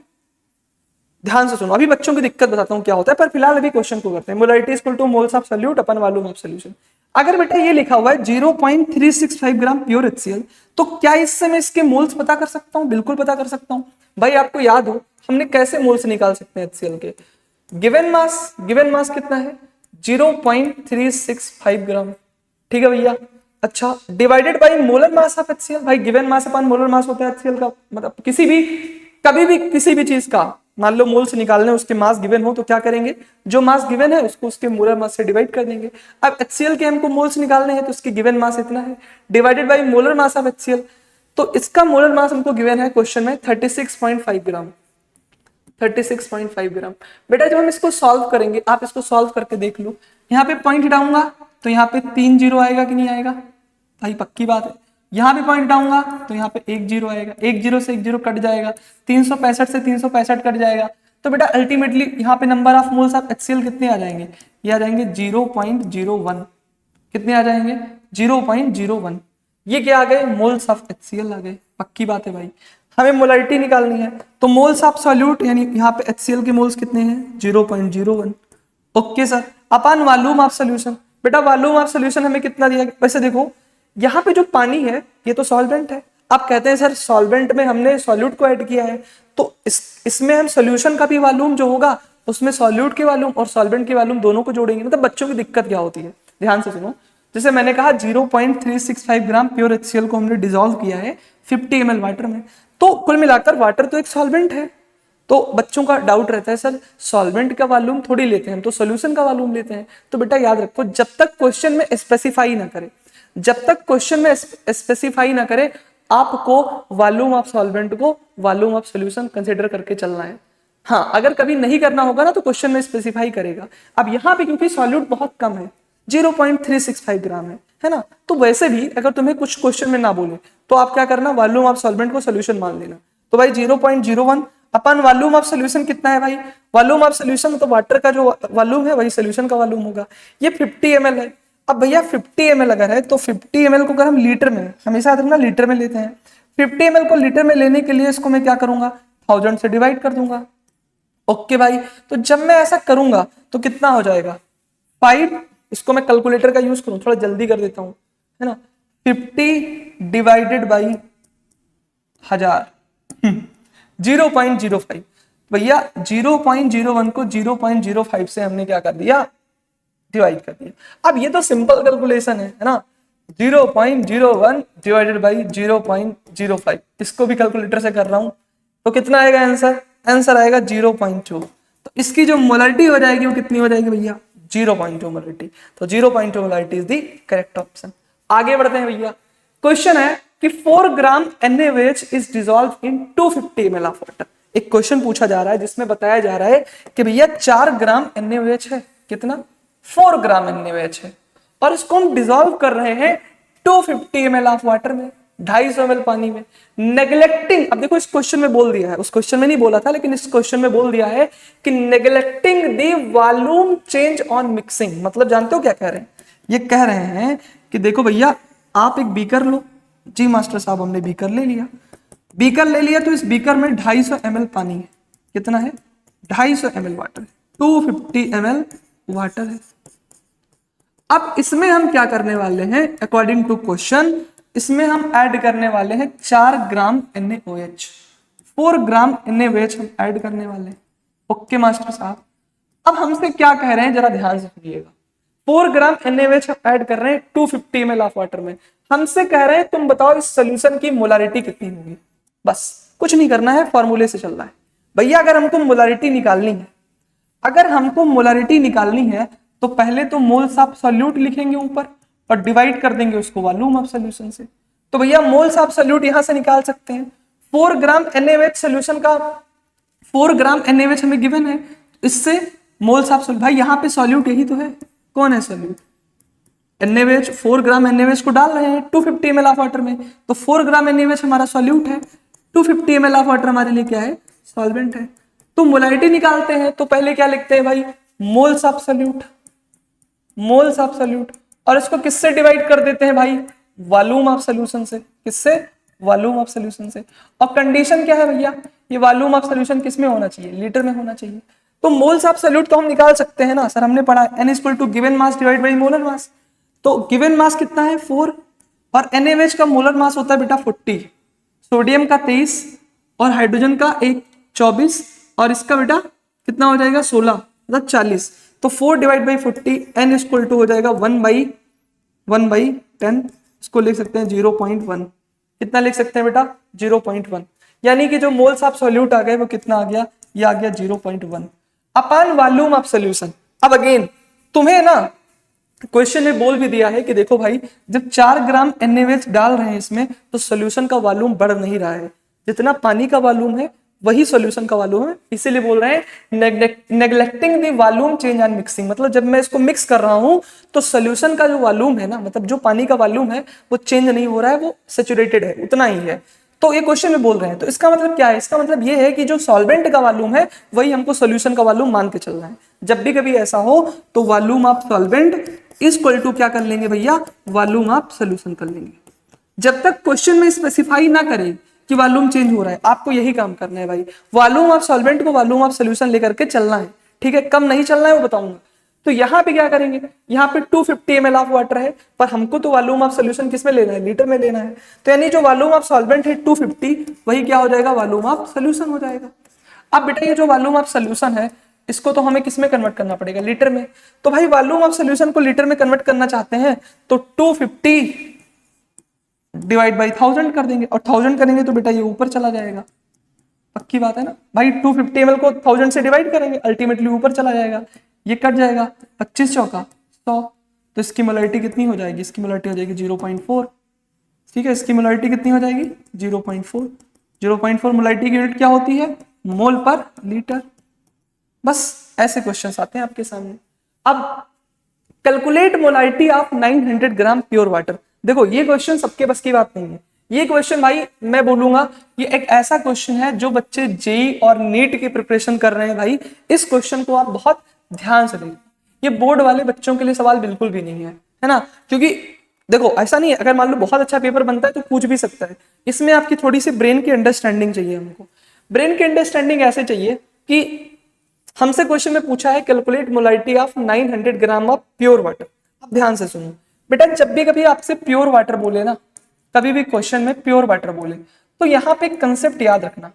ध्यान से सुनो, अभी बच्चों की दिक्कत बताता हूं क्या होता है, पर फिलहाल अभी क्वेश्चन को करते हैं। Molarity equal two moles of solute upon volume of solution. अगर बेटा ये लिखा हुआ है 0.365 ग्राम प्योर HCl तो क्या इससे मैं इसके मोल्स पता कर सकता हूं? बिल्कुल पता कर सकता हूं भाई। आपको याद हो हमने कैसे मोल्स निकाल सकते हैं HCl के? गिवन मास कितना है? 0.365 ग्राम। ठीक है भैया। अच्छा, divided by molar mass of HCl। भाई गिवन मास अपन मोलर मास होता है HCl का, मतलब किसी भी कभी भी किसी भी चीज का मान लो मोल्स निकालने उसके मास गिवन हो तो क्या करेंगे? जो मास गिवन है उसको उसके मोलर मास से डिवाइड कर देंगे। अब HCl के हमको मोल्स निकालने हैं तो उसकी गिवन मास इतना है divided by molar mass of HCl। तो इसका मोलर मास हमको गिवन है क्वेश्चन में 36.5 ग्राम। 36.5 ग्राम। बेटा जब हम इसको सॉल्व करेंगे, आप इसको सॉल्व करके देख लो, यहाँ पे पॉइंट डालूंगा तो यहाँ पे 3 जीरो आएगा कि नहीं आएगा भाई, पक्की बात है। यहाँ पे पॉइंट डालूंगा तो यहाँ पे 1 जीरो आएगा, 1 जीरो से 1 जीरो कट जाएगा, 365 से 365 कट जाएगा। तो बेटा अल्टीमेटली यहाँ पे number of moles of HCl कितने आ जाएंगे, ये आ जाएंगे 0.01। कितने आ जाएंगे, 0.01। ये क्या आ गए, मोल्स ऑफ HCl आ गए। पक्की बात है भाई। हमें मोलारिटी निकालनी है तो मोल्स ऑफ सॉल्यूट यानी यहाँ पे HCl के मोल्स कितने हैं, 0.01। Okay sir. Upon volume of solution, बेटा वॉल्यूम ऑफ सॉल्यूशन हमें कितना दिया गया, वैसे देखो यहाँ पे जो पानी है ये तो सॉल्वेंट है। आप कहते हैं सर सॉल्वेंट में हमने सॉल्यूट को ऐड किया है, तो इसमें हम सॉल्यूशन का भी वॉल्यूम जो होगा उसमें सॉल्यूट के वॉल्यूम और सॉल्वेंट के वॉल्यूम दोनों को जोड़ेंगे। मतलब बच्चों की दिक्कत क्या होती है, ध्यान से सुनो। जैसे मैंने कहा 0.365 ग्राम प्योर HCl को हमने डिसॉल्व किया है 50 ml वाटर में, तो कुल मिलाकर वाटर तो एक सॉल्वेंट है। तो बच्चों का डाउट रहता है सर सॉल्वेंट का वॉल्यूम थोड़ी लेते हैं हम, तो सॉल्यूशन का वॉल्यूम लेते हैं। तो बेटा याद रखो जब तक क्वेश्चन में स्पेसिफाई ना करे, जब तक क्वेश्चन में स्पेसिफाई ना करे, आपको वॉल्यूम ऑफ सॉल्वेंट को वॉल्यूम ऑफ सॉल्यूशन कंसीडर करके चलना है। हाँ, अगर कभी नहीं करना होगा ना तो क्वेश्चन में स्पेसिफाई करेगा। अब यहाँ पे क्योंकि सॉल्यूट बहुत कम है, 0.365 ग्राम है ना, तो वैसे भी अगर तुम्हें कुछ क्वेश्चन में ना बोले तो आप क्या करना, वॉल्यूम ऑफ सॉल्वेंट को सॉल्यूशन मान लेना। तो भाई 0.01 अपन वॉल्यूम ऑफ सॉल्यूशन कितना है भाई, वॉल्यूम ऑफ सॉल्यूशन तो वाटर का जो वॉल्यूम है वही सॉल्यूशन का वॉल्यूम होगा। ये 50 ml है। अब भैया 50 ml अगर है तो 50 ml को अगर हम लीटर में, हमेशा याद रखना लीटर में लेते हैं, 50 ml को लीटर में लेने के लिए इसको मैं क्या करूंगा, 1000 से डिवाइड कर दूंगा। ओके भाई, तो जब मैं ऐसा करूंगा तो कितना हो जाएगा 5, इसको मैं कैलकुलेटर का यूज करूं, थोड़ा जल्दी कर देता हूं, है ना, 50 डिवाइडेड बाई 1000 0.05। भैया 0.01 को 0.05 से हमने क्या कर दिया, डिवाइड कर दिया। अब ये तो सिंपल कैलकुलेशन है ना, 0.01 डिवाइडेड बाई 0.05, इसको भी कैलकुलेटर से कर रहा हूं तो कितना आएगा आंसर, आंसर आएगा 0.2। तो इसकी जो मोलारिटी हो जाएगी वो कितनी हो जाएगी भैया, 0.2 मोलारिटी। तो 0.2 molarity is the correct option. आगे बढ़ते हैं भैया। क्वेश्चन है कि 4 ग्राम NaOH is dissolve in 250 ml of water. एक क्वेश्चन पूछा जा रहा है जिसमें बताया जा रहा है कि भैया 4 ग्राम NaOH है, कितना, 4 ग्राम NaOH है, और इसको हम डिसॉल्व कर रहे हैं 250 ml ऑफ वाटर में, 250 ml पानी में। नेग्लेक्टिंग, अब देखो इस क्वेश्चन में बोल दिया है, उस क्वेश्चन में नहीं बोला था लेकिन इस क्वेश्चन में बोल दिया है कि neglecting the volume change on mixing. मतलब जानते हो क्या कह रहे हैं, ये कह रहे हैं कि देखो भैया आप एक बीकर लो, जी मास्टर साहब हमने बीकर ले लिया, बीकर ले लिया तो इस बीकर में 250 ml पानी है, कितना है, 250 ml वाटर है, 250 ml वाटर है। अब इसमें हम क्या करने वाले हैं, अकॉर्डिंग टू क्वेश्चन इसमें हम ऐड करने वाले हैं 4 ग्राम NaOH, 4 ग्राम NaOH हम ऐड करने वाले हैं। ओके मास्टर साहब, अब हमसे क्या कह रहे हैं जरा ध्यान से सुनिएगा। 4 ग्राम NaOH हम ऐड कर रहे हैं 250 ml ऑफ वाटर में। हमसे कह रहे हैं तुम बताओ इस सोल्यूशन की मोलारिटी कितनी होगी। बस कुछ नहीं करना है, फॉर्मूले से चल रहा है भैया। अगर हमको मोलारिटी निकालनी है, अगर हमको मोलारिटी निकालनी है तो पहले तो मोल्स ऑफ सॉल्यूट लिखेंगे ऊपर और डिवाइड कर देंगे उसको वॉल्यूम ऑफ सॉल्यूशन से। तो भैया मोल्स ऑफ सॉल्यूट यहां से निकाल सकते हैं। 4 ग्राम NaOH सॉल्यूशन का 4 ग्राम NaOH हमें गिवन है, इससे मोल्स ऑफ सॉल्यूट, भाई यहाँ पे सॉल्यूट यही तो है, कौन है सॉल्यूट, NaOH। 4 ग्राम NaOH को डाल रहे हैं 250 ml ऑफ वाटर में, तो 4 ग्राम NaOH हमारा सॉल्यूट है, 250 ml ऑफ वाटर हमारे लिए क्या है, सॉल्वेंट है। तो मोलारिटी निकालते हैं तो पहले क्या लिखते हैं भाई, moles of solute, moles of solute, और इसको किससे डिवाइड कर देते हैं भाई, वॉल्यूम ऑफ सॉल्यूशन से। किससे, वॉल्यूम ऑफ सॉल्यूशन से। और कंडीशन क्या है भैया, ये वॉल्यूम ऑफ सॉल्यूशन किस में होना चाहिए, लीटर में होना चाहिए। तो मोल्स ऑफ सॉल्यूट तो हम निकाल सकते हैं ना सर, हमने पढ़ा N equal to given mass divide by molar mass. तो गिवन मास कितना है 4, और NaOH का मोलर मास होता है बेटा 40, सोडियम का 23 और हाइड्रोजन का 24, और इसका बेटा कितना हो जाएगा 16, मतलब 40। तो 4 divide by 40, N equal to हो जाएगा 1/10, इसको लिख सकते हैं 0.1। कितना लिख सकते हैं बेटा, 0.1। यानी कि जो मोल्स ऑफ सॉल्यूट आ गए वो कितना आ गया, ये आ गया 0.1 अपॉन वॉल्यूम ऑफ सॉल्यूशन। अब अगेन तुम्हें ना क्वेश्चन में बोल भी दिया है कि देखो भाई जब 4 ग्राम NaOH डाल रहे हैं इसमें तो सॉल्यूशन का वॉल्यूम बढ़ नहीं रहा है, जितना पानी का वॉल्यूम है वही सॉल्यूशन का वॉल्यूम है। इसीलिए बोल रहे हैं neglecting the volume change and mixing, मतलब जब मैं इसको मिक्स कर रहा हूं तो सॉल्यूशन का जो वॉल्यूम है ना, मतलब जो पानी का वॉल्यूम है वो चेंज नहीं हो रहा है, वो सैचुरेटेड है, उतना ही है। तो ये क्वेश्चन में बोल रहे हैं, तो इसका मतलब क्या है? इसका मतलब ये है कि जो सॉल्वेंट का वॉल्यूम है वही हमको सॉल्यूशन का वॉल्यूम मान के चलना है। जब भी कभी ऐसा हो तो volume of solvent is equal to क्या कर लेंगे भैया, वॉल्यूम ऑफ सॉल्यूशन कर लेंगे। जब तक क्वेश्चन में स्पेसिफाई ना करें कि वॉल्यूम चेंज हो रहा है, आपको यही काम करना है भाई, वॉल्यूम ऑफ सॉल्वेंट को वॉल्यूम ऑफ सॉल्यूशन लेकर के चलना है, ठीक है। कम नहीं चलना है वो बताऊंगा। तो यहाँ पे क्या करेंगे, यहाँ पे 250 ml ऑफ वाटर है, पर हमको तो वॉल्यूम ऑफ सॉल्यूशन किस में लेना है, लीटर में लेना है। तो यानी जो वॉल्यूम ऑफ सॉल्वेंट है 250, वही क्या हो जाएगा, वॉल्यूम ऑफ सॉल्यूशन हो जाएगा। अब बेटा ये जो वॉल्यूम ऑफ सॉल्यूशन है इसको तो हमें किस में कन्वर्ट करना पड़ेगा, लीटर में। तो भाई वॉल्यूम ऑफ सॉल्यूशन को लीटर में कन्वर्ट करना चाहते हैं तो 250 डिवाइड बाई 1000 कर देंगे, और 1000 करेंगे तो बेटा ये ऊपर चला जाएगा। पक्की बात है ना भाई, 250 ml को 1000 से डिवाइड करेंगे, अल्टीमेटली ऊपर चला जाएगा, ये कट जाएगा, 25 चौका 100। तो इसकी मोलरिटी कितनी हो जाएगी, इसकी मोलरिटी हो जाएगी 0.4, ठीक है। इसकी मोलरिटी कितनी हो जाएगी 0.4। 0.4 मोलरिटी की यूनिट क्या होती है, मोल पर लीटर। बस ऐसे क्वेश्चंस आते हैं आपके सामने। अब calculate molarity of 900 gram pure water. देखो ये क्वेश्चन सबके बस की बात नहीं है। ये क्वेश्चन भाई मैं बोलूंगा ये एक ऐसा क्वेश्चन है जो बच्चे जेई और नीट की प्रिपरेशन कर रहे हैं भाई, इस क्वेश्चन को आप बहुत ध्यान से देखें। ये बोर्ड वाले बच्चों के लिए सवाल बिल्कुल भी नहीं है ना। क्योंकि देखो ऐसा नहीं है, अगर मान लो बहुत अच्छा पेपर बनता है तो पूछ भी सकता है, इसमें आपकी थोड़ी सी ब्रेन की अंडरस्टैंडिंग चाहिए। हमको ब्रेन की अंडरस्टैंडिंग ऐसे चाहिए कि हमसे क्वेश्चन में पूछा है calculate molarity of 900 gram of pure water. अब ध्यान से सुनो बेटा, जब भी कभी आपसे प्योर वाटर बोले ना, कभी भी क्वेश्चन में प्योर वाटर बोले तो यहाँ पे एक कंसेप्ट याद रखना।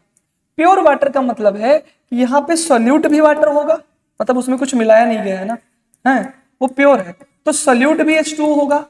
प्योर वाटर का मतलब है कि यहाँ पे सॉल्यूट भी वाटर होगा, मतलब उसमें कुछ मिलाया नहीं गया है ना, है वो प्योर है, तो सॉल्यूट भी H2O होगा,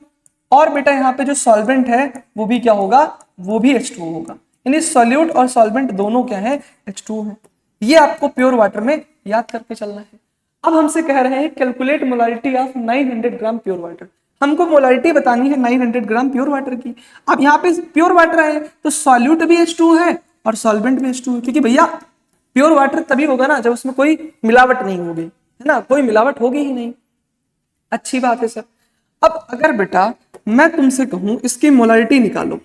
और बेटा यहाँ पे जो सॉल्वेंट है वो भी क्या होगा, वो भी H2O होगा। यानी सॉल्यूट और सॉल्वेंट दोनों क्या है, H2O है। ये आपको प्योर वाटर में याद करके चलना है। अब हमसे कह रहे हैं calculate molarity of 900 gram pure water. हमको मोलरिटी बतानी है 900 ग्राम प्योर वाटर की। अब यहाँ पे प्योर वाटर है तो सॉल्यूट भी H2O है और सॉल्वेंट भी H2O है, क्योंकि भैया प्योर वाटर तभी होगा ना जब उसमें कोई मिलावट नहीं होगी, है ना, कोई मिलावट होगी ही नहीं। अच्छी बात है सर। अब अगर बेटा मैं तुमसे कहूं इसकी मोलरिटी निकालो,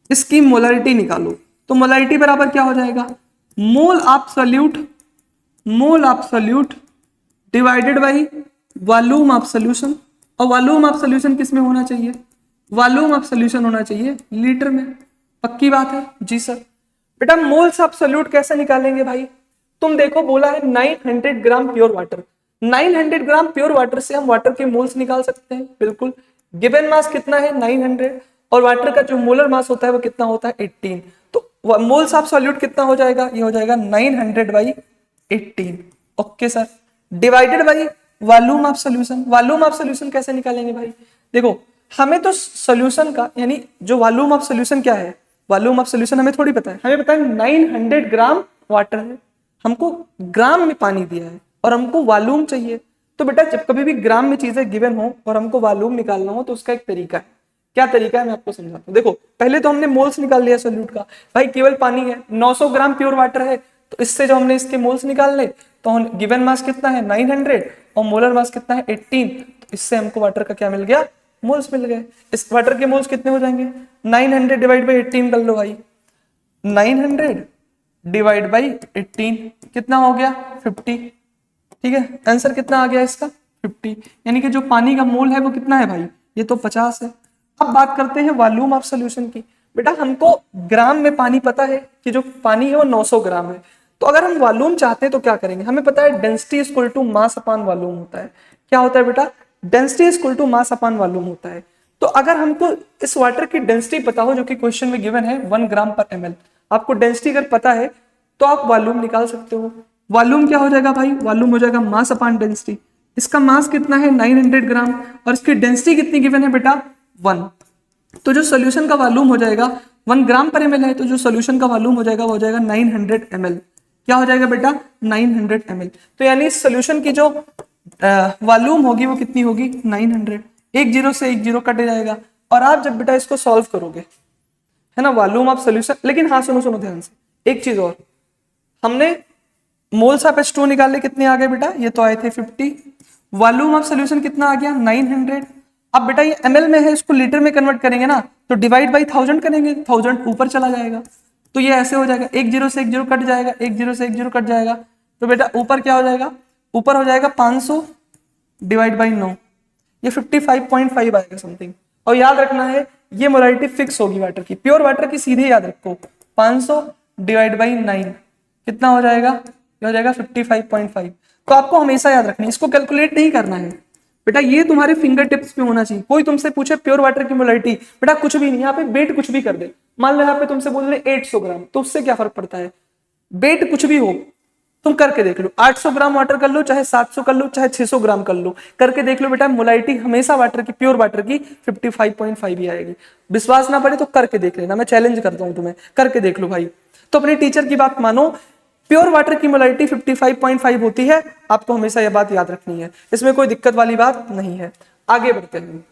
इसकी मोलरिटी निकालो, तो मोलरिटी बराबर क्या हो जाएगा, mole of solute divided by volume of solution. और वॉल्यूम ऑफ सॉल्यूशन किस में होना चाहिए, वॉल्यूम ऑफ सॉल्यूशन होना चाहिए लीटर में। पक्की बात है जी सर। बेटा मोल्स ऑफ सॉल्यूट कैसे निकालेंगे भाई, तुम देखो बोला है 900 ग्राम प्योर वाटर, 900 ग्राम प्योर वाटर से हम वाटर के मोल्स निकाल सकते हैं, बिल्कुल। गिवन मास कितना है 900, और वाटर का जो मोलर मास होता है वो कितना होता है 18। तो मोल्स ऑफ सॉल्यूट कितना हो जाएगा, ये हो जाएगा 900 by 18। Okay sir, divided by volume of solution. Volume of solution कैसे निकालेंगे भाई, देखो हमें तो सॉल्यूशन का यानी जो वॉल्यूम ऑफ सॉल्यूशन क्या है, वॉल्यूम ऑफ सॉल्यूशन हमें थोड़ी पता है, हमें पता है 900 ग्राम वाटर है, हमको ग्राम में पानी दिया है और हमको वॉल्यूम चाहिए। तो बेटा जब कभी भी ग्राम में चीजें गिवन हो और हमको वॉल्यूम निकालना हो तो उसका एक तरीका है। क्या तरीका है मैं आपको समझाता हूँ। देखो पहले तो हमने मोल्स निकाल लिया सॉल्यूट का, भाई केवल पानी है, 900 ग्राम प्योर वाटर है, तो इससे जो हमने इसके मोल्स निकाल ले तो गिवन मास कितना है 900 और मोलर मास कितना है 18, तो इससे हमको वाटर का क्या मिल गया, मोल्स मिल गए। इस वाटर के मोल्स कितने हो जाएंगे, 900 डिवाइड बाई 18 कर लो भाई, 900 डिवाइड बाई 18 कितना हो गया 50, ठीक है। आंसर कितना आ गया इसका 50, यानी कि जो पानी का मोल है वो कितना है भाई, ये तो 50 है। अब बात करते हैं वॉल्यूम ऑफ सॉल्यूशन की। बेटा हमको ग्राम में पानी पता है कि जो पानी है वो 900 ग्राम है, तो अगर हम वॉल्यूम चाहते हैं तो क्या करेंगे, हमें पता है density equal to mass upon volume होता है। क्या होता है बेटा, density equal to mass upon volume होता है। तो अगर हमको इस वाटर की डेंसिटी पता हो जो कि क्वेश्चन में गिवन है 1 ग्राम पर ml, आपको डेंसिटी अगर पता है तो आप वॉल्यूम निकाल सकते हो। वॉल्यूम क्या हो जाएगा भाई, वॉल्यूम हो जाएगा मास अपॉन डेंसिटी। इसका मास कितना है 900 ग्राम और इसकी डेंसिटी कितनी गिवन है बेटा 1, तो जो सोल्यूशन का वॉल्यूम हो जाएगा 1 ग्राम पर ml है, तो जो सोल्यूशन का वॉल्यूम हो जाएगा वो हो जाएगा 900 ml। क्या हो जाएगा बेटा 900 ml। तो यानी इस सोल्यूशन की जो वॉल्यूम होगी वो कितनी होगी 900, एक जीरो से एक जीरो कट जाएगा। और आप जब बेटा इसको सॉल्व करोगे, है ना, वॉल्यूम ऑफ सोल्यूशन, लेकिन हाँ सुनो ध्यान से एक चीज और, हमने मोल्स ऑफ H2O निकाले, कितने आ गए बेटा, ये तो आए थे 50। वॉल्यूम ऑफ सोल्यूशन कितना आ गया 900। अब बेटा ये ml में है, इसको लीटर में कन्वर्ट करेंगे ना, तो डिवाइड बाई 1000 करेंगे, 1000 ऊपर चला जाएगा, तो ये ऐसे हो जाएगा, एक जीरो से एक जीरो कट जाएगा, एक जीरो से एक जीरो कट जाएगा, तो बेटा ऊपर क्या हो जाएगा, ऊपर हो जाएगा 500 डिवाइड बाई 9, ये 55.5 आएगा समथिंग। और याद रखना है ये मोलारिटी फिक्स होगी वाटर की, प्योर वाटर की सीधे याद रखो, 500 डिवाइड बाई 9 कितना हो जाएगा, ये हो जाएगा 55.5। तो आपको हमेशा याद रखना है, इसको कैलकुलेट नहीं करना है बेटा, ये तुम्हारे फिंगर टिप्स पे होना चाहिए। कोई तुमसे पूछे प्योर वाटर की मोलारिटी, बेटा कुछ भी नहीं, यहाँ पे वेट कुछ भी कर दे, मान लो यहाँ पे तुमसे बोल रहे 800 ग्राम, तो उससे क्या फर्क पड़ता है, वेट कुछ भी हो तुम करके देख लो, 800 ग्राम वाटर कर लो, चाहे 700 कर लो, चाहे 600 ग्राम कर लो, करके देख लो बेटा, मोलारिटी हमेशा वाटर की, प्योर वाटर की 55.5 ही आएगी। विश्वास ना पड़े तो करके देख लेना, मैं चैलेंज करता हूं तुम्हें, करके देख लो भाई। तो अपने टीचर की बात मानो, प्योर वाटर की मोलारिटी 55.5 होती है, आपको हमेशा यह बात याद रखनी है, इसमें कोई दिक्कत वाली बात नहीं है। आगे बढ़ते हैं,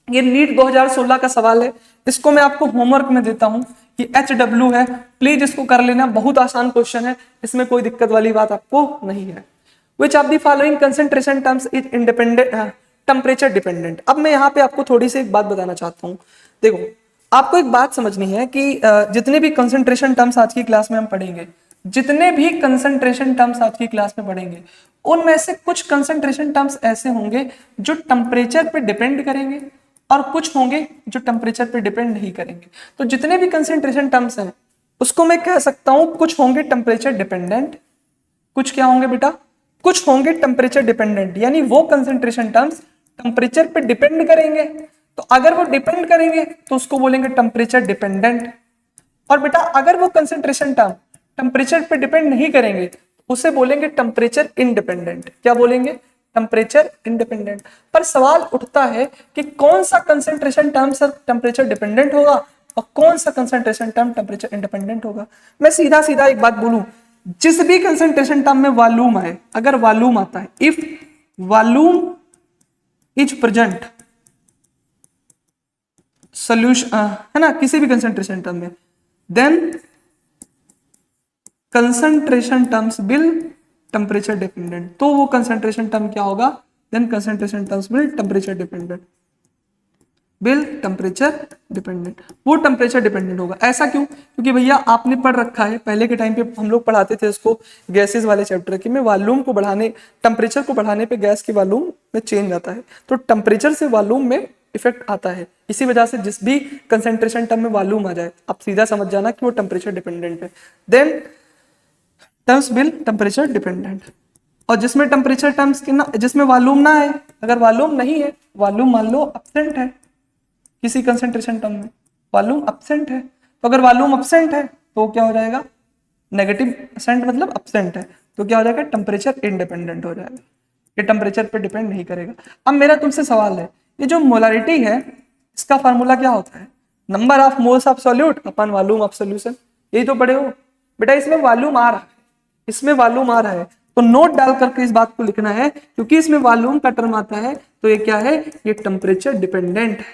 ये नीट 2016 का सवाल है, इसको मैं आपको होमवर्क में देता हूं कि HW है, प्लीज इसको कर लेना, बहुत आसान क्वेश्चन है, इसमें कोई दिक्कत वाली बात आपको नहीं है। Which of the following concentration terms is independent temperature dependent. अब मैं यहाँ पे आपको थोड़ी सी एक बात बताना चाहता हूँ, देखो आपको एक बात समझनी है कि जितने भी कंसंट्रेशन टर्म्स आज की क्लास में हम पढ़ेंगे, जितने भी कंसंट्रेशन टर्म्स आज की क्लास में पढ़ेंगे, उनमें से कुछ कंसंट्रेशन टर्म्स ऐसे होंगे जो टेम्परेचर पे डिपेंड करेंगे और कुछ होंगे जो टेम्परेचर पे डिपेंड नहीं करेंगे। तो जितने भी कंसंट्रेशन टर्म्स हैं उसको मैं कह सकता हूं कुछ होंगे टेम्परेचर डिपेंडेंट, कुछ क्या होंगे बेटा, कुछ होंगे टेम्परेचर डिपेंडेंट, यानी वो कंसंट्रेशन टर्म्स टेम्परेचर पे डिपेंड करेंगे, तो अगर वो डिपेंड करेंगे तो उसको बोलेंगे टेम्परेचर डिपेंडेंट। और बेटा अगर वो कंसंट्रेशन टर्म टेम्परेचर पे डिपेंड नहीं करेंगे तो उसे बोलेंगे टेम्परेचर इंडिपेंडेंट। क्या बोलेंगे, टेम्परेचर इंडिपेंडेंट। पर सवाल उठता है कि कौन सा concentration term sir temperature dependent होगा और कौन सा कंसंट्रेशन टर्म टेम्परेचर इंडिपेंडेंट होगा। मैं सीधा सीधा एक बात बोलूं, जिस भी कंसंट्रेशन टर्म में वॉल्यूम आए, अगर वॉल्यूम आता है, if volume is present solution, है ना, किसी भी कंसंट्रेशन टर्म में, then concentration terms will temperature dependent. तो वो कंसंट्रेशन टर्म क्या होगा, then concentration terms will temperature dependent, will temperature dependent, वो टेम्परेचर डिपेंडेंट होगा। ऐसा क्यों, क्योंकि भैया आपने पढ़ रखा है, पहले के टाइम पे हम लोग पढ़ाते थे इसको गैसेस वाले चैप्टर के में, वॉल्यूम को बढ़ाने, टेम्परेचर को बढ़ाने पे गैस की वॉल्यूम में चेंज आता है, तो टेम्परेचर से वॉल्यूम में इफेक्ट आता है। इसी वजह से जिस भी कंसंट्रेशन टर्म में वॉल्यूम आ जाए, आप सीधा समझ जाना कि वो टेम्परेचर डिपेंडेंट है। Then terms will temperature dependent, और जिसमें टेम्परेचर टर्म्स की ना, जिसमें वॉल्यूम ना है, अगर वॉल्यूम नहीं है, वॉल्यूम मान लो एब्सेंट है किसी कंसंट्रेशन टर्म में, वॉल्यूम एब्सेंट है, तो अगर वॉल्यूम एब्सेंट है तो क्या हो जाएगा, नेगेटिव एब्सेंट मतलब एब्सेंट है, तो क्या हो जाएगा, टेम्परेचर इंडिपेंडेंट हो जाएगा, ये टेम्परेचर पे डिपेंड नहीं करेगा। अब मेरा तुमसे सवाल है, ये जो मोलारिटी है इसका फार्मूला क्या होता है, number of moles of solute upon volume of solution, यही तो पढ़े हो बेटा। इसमें वॉल्यूम आ रहा है, इसमें वॉल्यूम आ रहा है, तो नोट डाल करके इस बात को लिखना है, क्योंकि इसमें वॉल्यूम का टर्म आता है, तो ये क्या है, ये टेम्परेचर डिपेंडेंट है,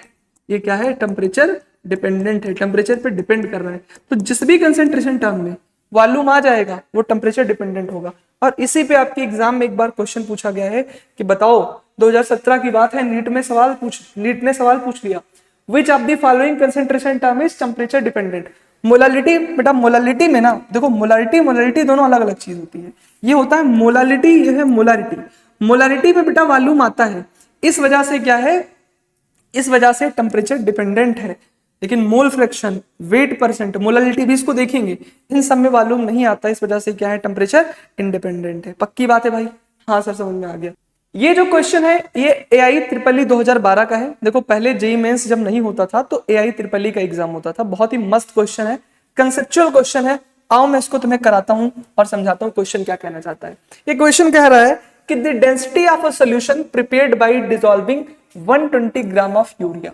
ये क्या है, टेम्परेचर डिपेंडेंट है, टेम्परेचर पे डिपेंड कर रहा है। तो जिस भी कंसंट्रेशन टर्म में वॉल्यूम आ जाएगा वो टेम्परेचर डिपेंडेंट होगा। और इसी पे आपके एग्जाम में एक बार क्वेश्चन पूछा गया है कि बताओ, 2017 की बात है, नीट ने सवाल पूछ लिया, which of the following concentration term is temperature dependent. Molality, बेटा मोलालिटी में ना देखो, मोलारिटी दोनों अलग अलग चीज होती है, ये होता है मोलालिटी, ये है मोलारिटी। मोलारिटी में बेटा वॉल्यूम आता है, इस वजह से क्या है, इस वजह से टेम्परेचर डिपेंडेंट है। लेकिन mole fraction, wait percent, molality भी इसको देखेंगे, इन सब में वॉल्यूम नहीं आता, इस वजह से क्या है, टेम्परेचर इंडिपेंडेंट है। पक्की बात है भाई, हाँ सर समझ में आ गया। ये जो क्वेश्चन है ये AI-EEE 2012 का है। देखो पहले जेईई मेंस जब नहीं होता था तो AI-EEE का एग्जाम होता था। बहुत ही मस्त क्वेश्चन है, कंसेप्चुअल क्वेश्चन है। आओ मैं इसको तुम्हें कराता हूं और समझाता हूं क्वेश्चन क्या कहना चाहता है। ये क्वेश्चन कह रहा है कि the density of a solution prepared by dissolving 120 gram of urea.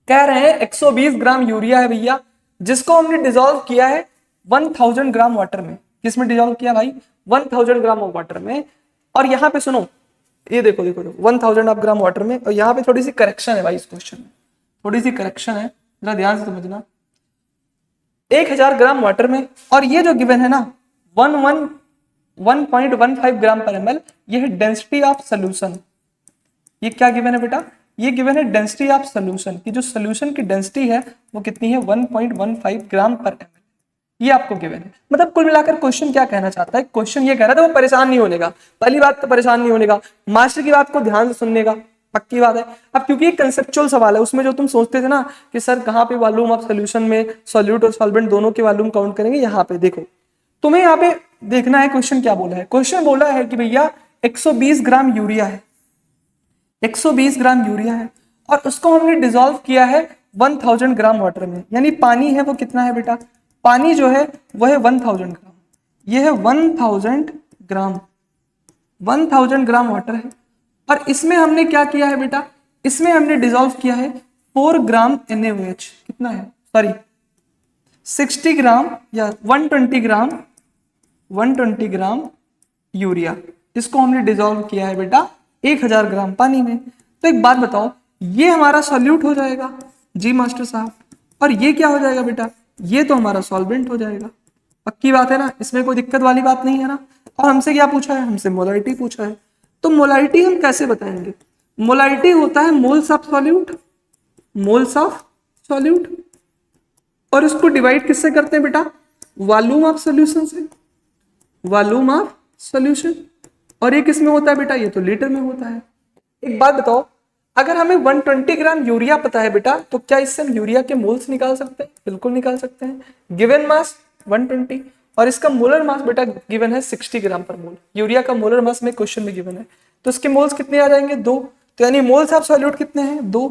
कह रहे हैं 120 ग्राम यूरिया है भैया, जिसको हमने डिसॉल्व किया है 1000 ग्राम वाटर में। किसमें डिसॉल्व किया भाई, 1000 ग्राम ऑफ वाटर में। और यहाँ पे सुनो, ये देखो 1000 ऑफ ग्राम वाटर में, और यहाँ पे थोड़ी सी करेक्शन है भाई, इस क्वेश्चन में थोड़ी सी करेक्शन है, जरा ध्यान से समझना। 1000 ग्राम वाटर में, और ये जो गिवन है ना 1.15 ग्राम पर ml, ये है डेंसिटी ऑफ सोल्यूशन। ये क्या गिवन है बेटा, ये गिवन है डेंसिटी ऑफ सोल्यूशन की जो सोल्यूशन की डेंसिटी है वो कितनी है 1.15 ग्राम पर ml, ये आपको गिवन है। मतलब कुल मिलाकर क्वेश्चन क्या कहना चाहता है, क्वेश्चन ये कह रहा था वो परेशान नहीं होने का, पहली बात तो परेशान नहीं होने का, मास्टर की बात को ध्यान से सुनने का, पक्की बात है। अब क्योंकि ये कंसेप्चुअल सवाल है, उसमें जो तुम सोचते थे ना कि सर कहाँ पे वॉल्यूम ऑफ सोल्यूशन में सॉल्यूट और सॉल्वेंट दोनों के वॉल्यूम काउंट करेंगे, यहाँ पे देखो तुम्हें यहाँ पे देखना है क्वेश्चन क्या बोला है। क्वेश्चन बोला है कि भैया 120 ग्राम यूरिया है, 120 ग्राम यूरिया है और उसको हमने डिसॉल्व किया है 1000 ग्राम वाटर में, यानी पानी है वो कितना है बेटा, पानी जो है वो है 1000 ग्राम, ये है 1000 ग्राम, 1000 ग्राम वाटर है और इसमें हमने क्या किया है बेटा, इसमें हमने डिसॉल्व किया है 4 ग्राम NaOH, कितना है सॉरी 60 ग्राम या 120 ग्राम यूरिया, इसको हमने डिसॉल्व किया है बेटा 1000 ग्राम पानी में। तो एक बात बताओ, ये हमारा सॉल्यूट हो जाएगा जी मास्टर साहब, और ये क्या हो जाएगा बेटा, ये तो हमारा सॉल्वेंट हो जाएगा। पक्की बात है ना, इसमें कोई दिक्कत वाली बात नहीं है ना। और हमसे क्या पूछा है, हमसे मोलारिटी पूछा है, तो मोलारिटी हम कैसे बताएंगे, मोलारिटी होता है moles of solute, moles of solute, और इसको डिवाइड किससे करते हैं बेटा, वॉल्यूम ऑफ सॉल्यूशन से, वॉल्यूम ऑफ सॉल्यूशन। और ये किस में होता है बेटा, ये तो लीटर में होता है। एक बात बताओ, अगर हमें 120 ग्राम यूरिया पता है बेटा, तो क्या इससे हम यूरिया के मोल्स निकाल सकते हैं, बिल्कुल निकाल सकते हैं। गिवन मास 120 और इसका मोलर मास बेटा गिवन है 60 ग्राम पर मोल, यूरिया का मोलर मास में क्वेश्चन में गिवन है, तो इसके मोल्स कितने आ जाएंगे 2, तो यानी मोल्स ऑफ सॉल्यूट कितने हैं 2।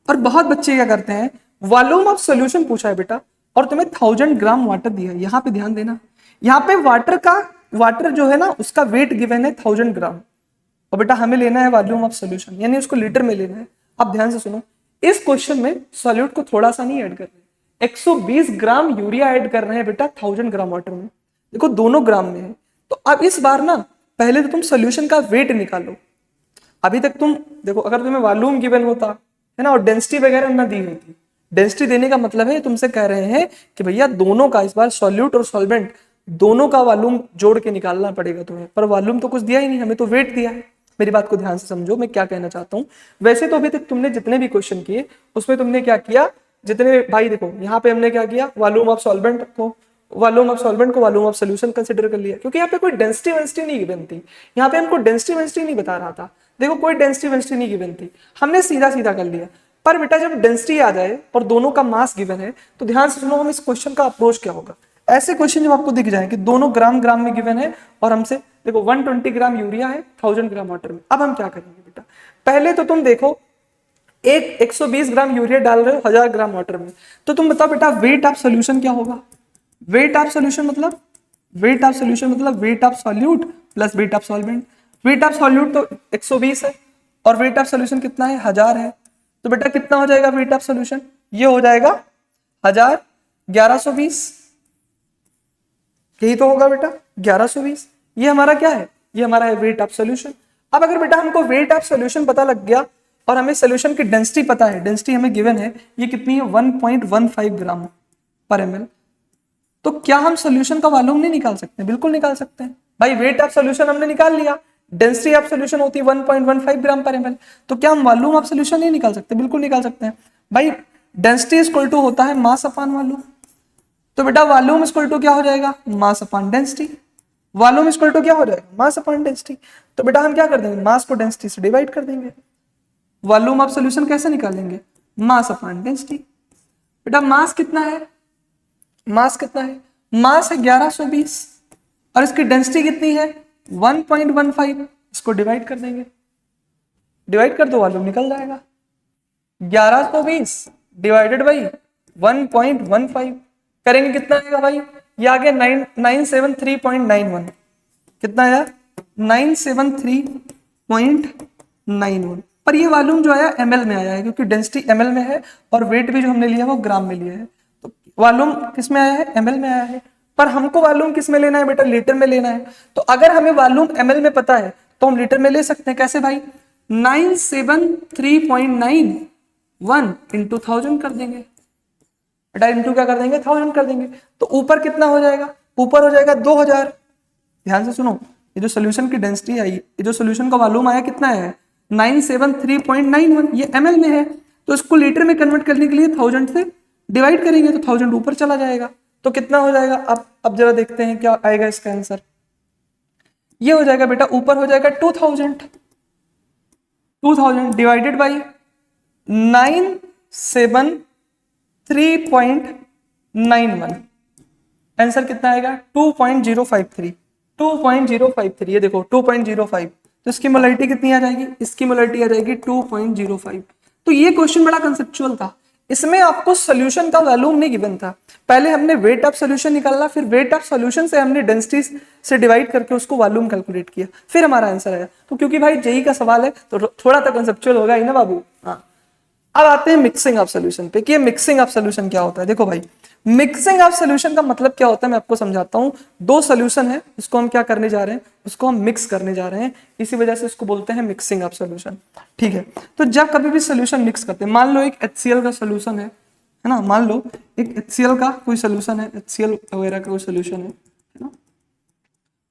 और बहुत बच्चे क्या करते हैं, वॉल्यूम ऑफ सॉल्यूशन पूछा है बेटा और तुम्हें 1000 ग्राम वाटर दिया है, यहाँ पे ध्यान देना, यहाँ पे वाटर जो है ना उसका वेट गिवन है 1000 ग्राम और बेटा हमें लेना है वॉल्यूम ऑफ सॉल्यूशन, यानी उसको लीटर में लेना है। अब ध्यान से सुनो, इस क्वेश्चन में सॉल्यूट को थोड़ा सा नहीं ऐड कर रहे, 120 ग्राम यूरिया ऐड कर रहे हैं बेटा 1000 ग्राम वाटर में, देखो दोनों ग्राम में है। तो अब इस बार ना पहले तो तुम सॉल्यूशन का वेट निकालो। अभी तक तुम देखो, अगर तुम्हें वॉल्यूम गिवन होता है ना और डेंसिटी वगैरह ना दी होती, डेंसिटी देने का मतलब है तुमसे कह रहे हैं कि भैया दोनों का, इस बार सॉल्यूट और सॉल्वेंट दोनों का वॉल्यूम जोड़ के निकालना पड़ेगा तुम्हें, पर वॉल्यूम तो कुछ दिया ही नहीं, हमें तो वेट दिया है। मेरी बात को ध्यान से समझो, मैं क्या कहना चाहता हूँ। वैसे तो अभी तक तुमने जितने भी क्वेश्चन किए उसमें तुमने क्या किया, जितने भाई देखो यहाँ पे हमने क्या किया, वॉल्यूम ऑफ सॉल्वेंट को वॉल्यूम ऑफ सोल्यूशन कंसिडर कर लिया, क्योंकि यहाँ पे कोई डेंसिटी वेंसिटी नहीं गिवन थी, यहाँ पे हमको डेंसिटी वेंसिटी नहीं बता रहा था, देखो कोई डेंसिटी वेंसिटी नहीं गिवन थी, हमने सीधा सीधा कर लिया। पर बेटा जब डेंसिटी आ जाए और दोनों का मास गिवन है तो ध्यान से सुनो, हम इस क्वेश्चन का अप्रोच क्या होगा। ऐसे क्वेश्चन जब आपको दिख जाए कि दोनों ग्राम ग्राम में गिवन है और हमसे देखो 120 ग्राम यूरिया है 1000 ग्राम वाटर में, अब हम क्या करेंगे बेटा, पहले तो तुम देखो एक 120 ग्राम यूरिया डाल रहे हो 1000 ग्राम वाटर में, तो तुम बताओ बेटा वेट ऑफ सोल्यूशन क्या होगा। वेट ऑफ सोल्यूशन मतलब weight of solute plus wait of solvent. Weight of solute तो 120 है और वेट ऑफ सोल्यूशन कितना है 1000 है, तो बेटा कितना हो जाएगा वेट ऑफ सोल्यूशन, ये हो जाएगा 1000 1120, यही तो होगा बेटा 1120। ये हमारा क्या है, ये हमारा है वेट ऑफ सोल्यूशन। अब अगर बेटा हमको वेट ऑफ सोल्यूशन पता लग गया और हमें सोल्यूशन की डेंसिटी पता है, डेंसिटी हमें गिवन है, ये कितनी है 1.15 ग्राम पर ml, तो क्या हम सोल्यूशन का वॉल्यूम नहीं निकाल सकते, बिल्कुल निकाल सकते हैं भाई। वेट ऑफ सोल्यूशन हमने निकाल लिया, डेंसिटी ऑफ सोल्यूशन होती है 1.15 ग्राम पर ml, तो क्या हम वॉल्यूम ऑफ सोल्यूशन नहीं निकाल सकते, बिल्कुल निकाल सकते हैं भाई। डेंसिटी इक्वल टू होता है मास अपॉन वॉल्यूम, तो बेटा वॉल्यूम इक्वल टू क्या हो जाएगा, mass upon density, volume equal to क्या हो जाएगा, मास अपॉन डेंसिटी। तो बेटा हम क्या कर देंगे, मास को डेंसिटी से डिवाइड कर देंगे। वॉल्यूम ऑफ सोल्यूशन कैसे निकालेंगे, मास अपॉन डेंसिटी। बेटा मास कितना है, मास कितना है, मास है 1120 और इसकी डेंसिटी कितनी है 1.15, इसको डिवाइड कर देंगे, डिवाइड कर दो वॉल्यूम निकल जाएगा। 1120 डिवाइडेड बाई 1.15 करेंगे कितना आएगा भाई, ये आ गया 973.91, कितना आया 973.91, पर ये वॉल्यूम जो आया ml में आया है, क्योंकि डेंसिटी ml में है और वेट भी जो हमने लिया वो ग्राम में लिया है, तो वॉल्यूम किस में आया है, ml में आया है। पर हमको वॉल्यूम किस में लेना है बेटा, लीटर में लेना है। तो अगर हमें वॉल्यूम ml में पता है तो हम लीटर में ले सकते हैं, कैसे भाई, 973.91 इंटू 1000 कर देंगे बेटा, इंटू क्या कर देंगे 1000 कर देंगे, तो ऊपर कितना हो जाएगा ऊपर हो जाएगा 2000। ध्यान से सुनो, ये जो सोल्यूशन की डेंसिटी आई, ये जो सोल्यूशन का वॉल्यूम आया कितना है 973.91, ये ml में है, तो इसको लीटर में कन्वर्ट करने के लिए 1000 से डिवाइड करेंगे तो 1000 ऊपर चला जाएगा। तो कितना हो जाएगा, अब जरा देखते हैं क्या आएगा इसका आंसर। ये हो जाएगा बेटा, ऊपर हो जाएगा 2000 डिवाइडेड बाई 973.91, आंसर कितना आएगा 2.053। ये देखो 2.05, तो इसकी मोलैरिटी कितनी आ जाएगी, इसकी मोलैरिटी आ जाएगी 2.05। तो ये क्वेश्चन बड़ा कंसेप्चुअल था, इसमें आपको सोल्यूशन का वॉल्यूम नहीं गिवन था। पहले हमने वेट ऑफ सोल्यूशन निकाला, फिर वेट ऑफ सोल्यूशन से हमने डेंसिटी से डिवाइड करके उसको वॉल्यूम कैलकुलेट किया, फिर हमारा आंसर आया। तो क्योंकि भाई जेई का सवाल है तो थोड़ा तो कंसेप्चुअल होगा ही ना बाबू। हाँ, अब आते हैं मिक्सिंग ऑफ सोल्यूशन पे कि मिक्सिंग ऑफ सोल्यूशन क्या होता है। देखो भाई, मिक्सिंग ऑफ सोल्यूशन का मतलब क्या होता है मैं आपको समझाता हूं। दो सोल्यूशन है, उसको हम क्या करने जा रहे हैं, उसको हम मिक्स करने जा रहे हैं, इसी वजह से इसको बोलते हैं मिक्सिंग ऑफ सोल्यूशन। ठीक है, तो जब कभी भी सोल्यूशन मिक्स करते हैं, मान लो एक HCl का सोल्यूशन है ना, मान लो एक HCl का कोई सोल्यूशन है, HCl वगैरह का कोई सोल्यूशन है ना,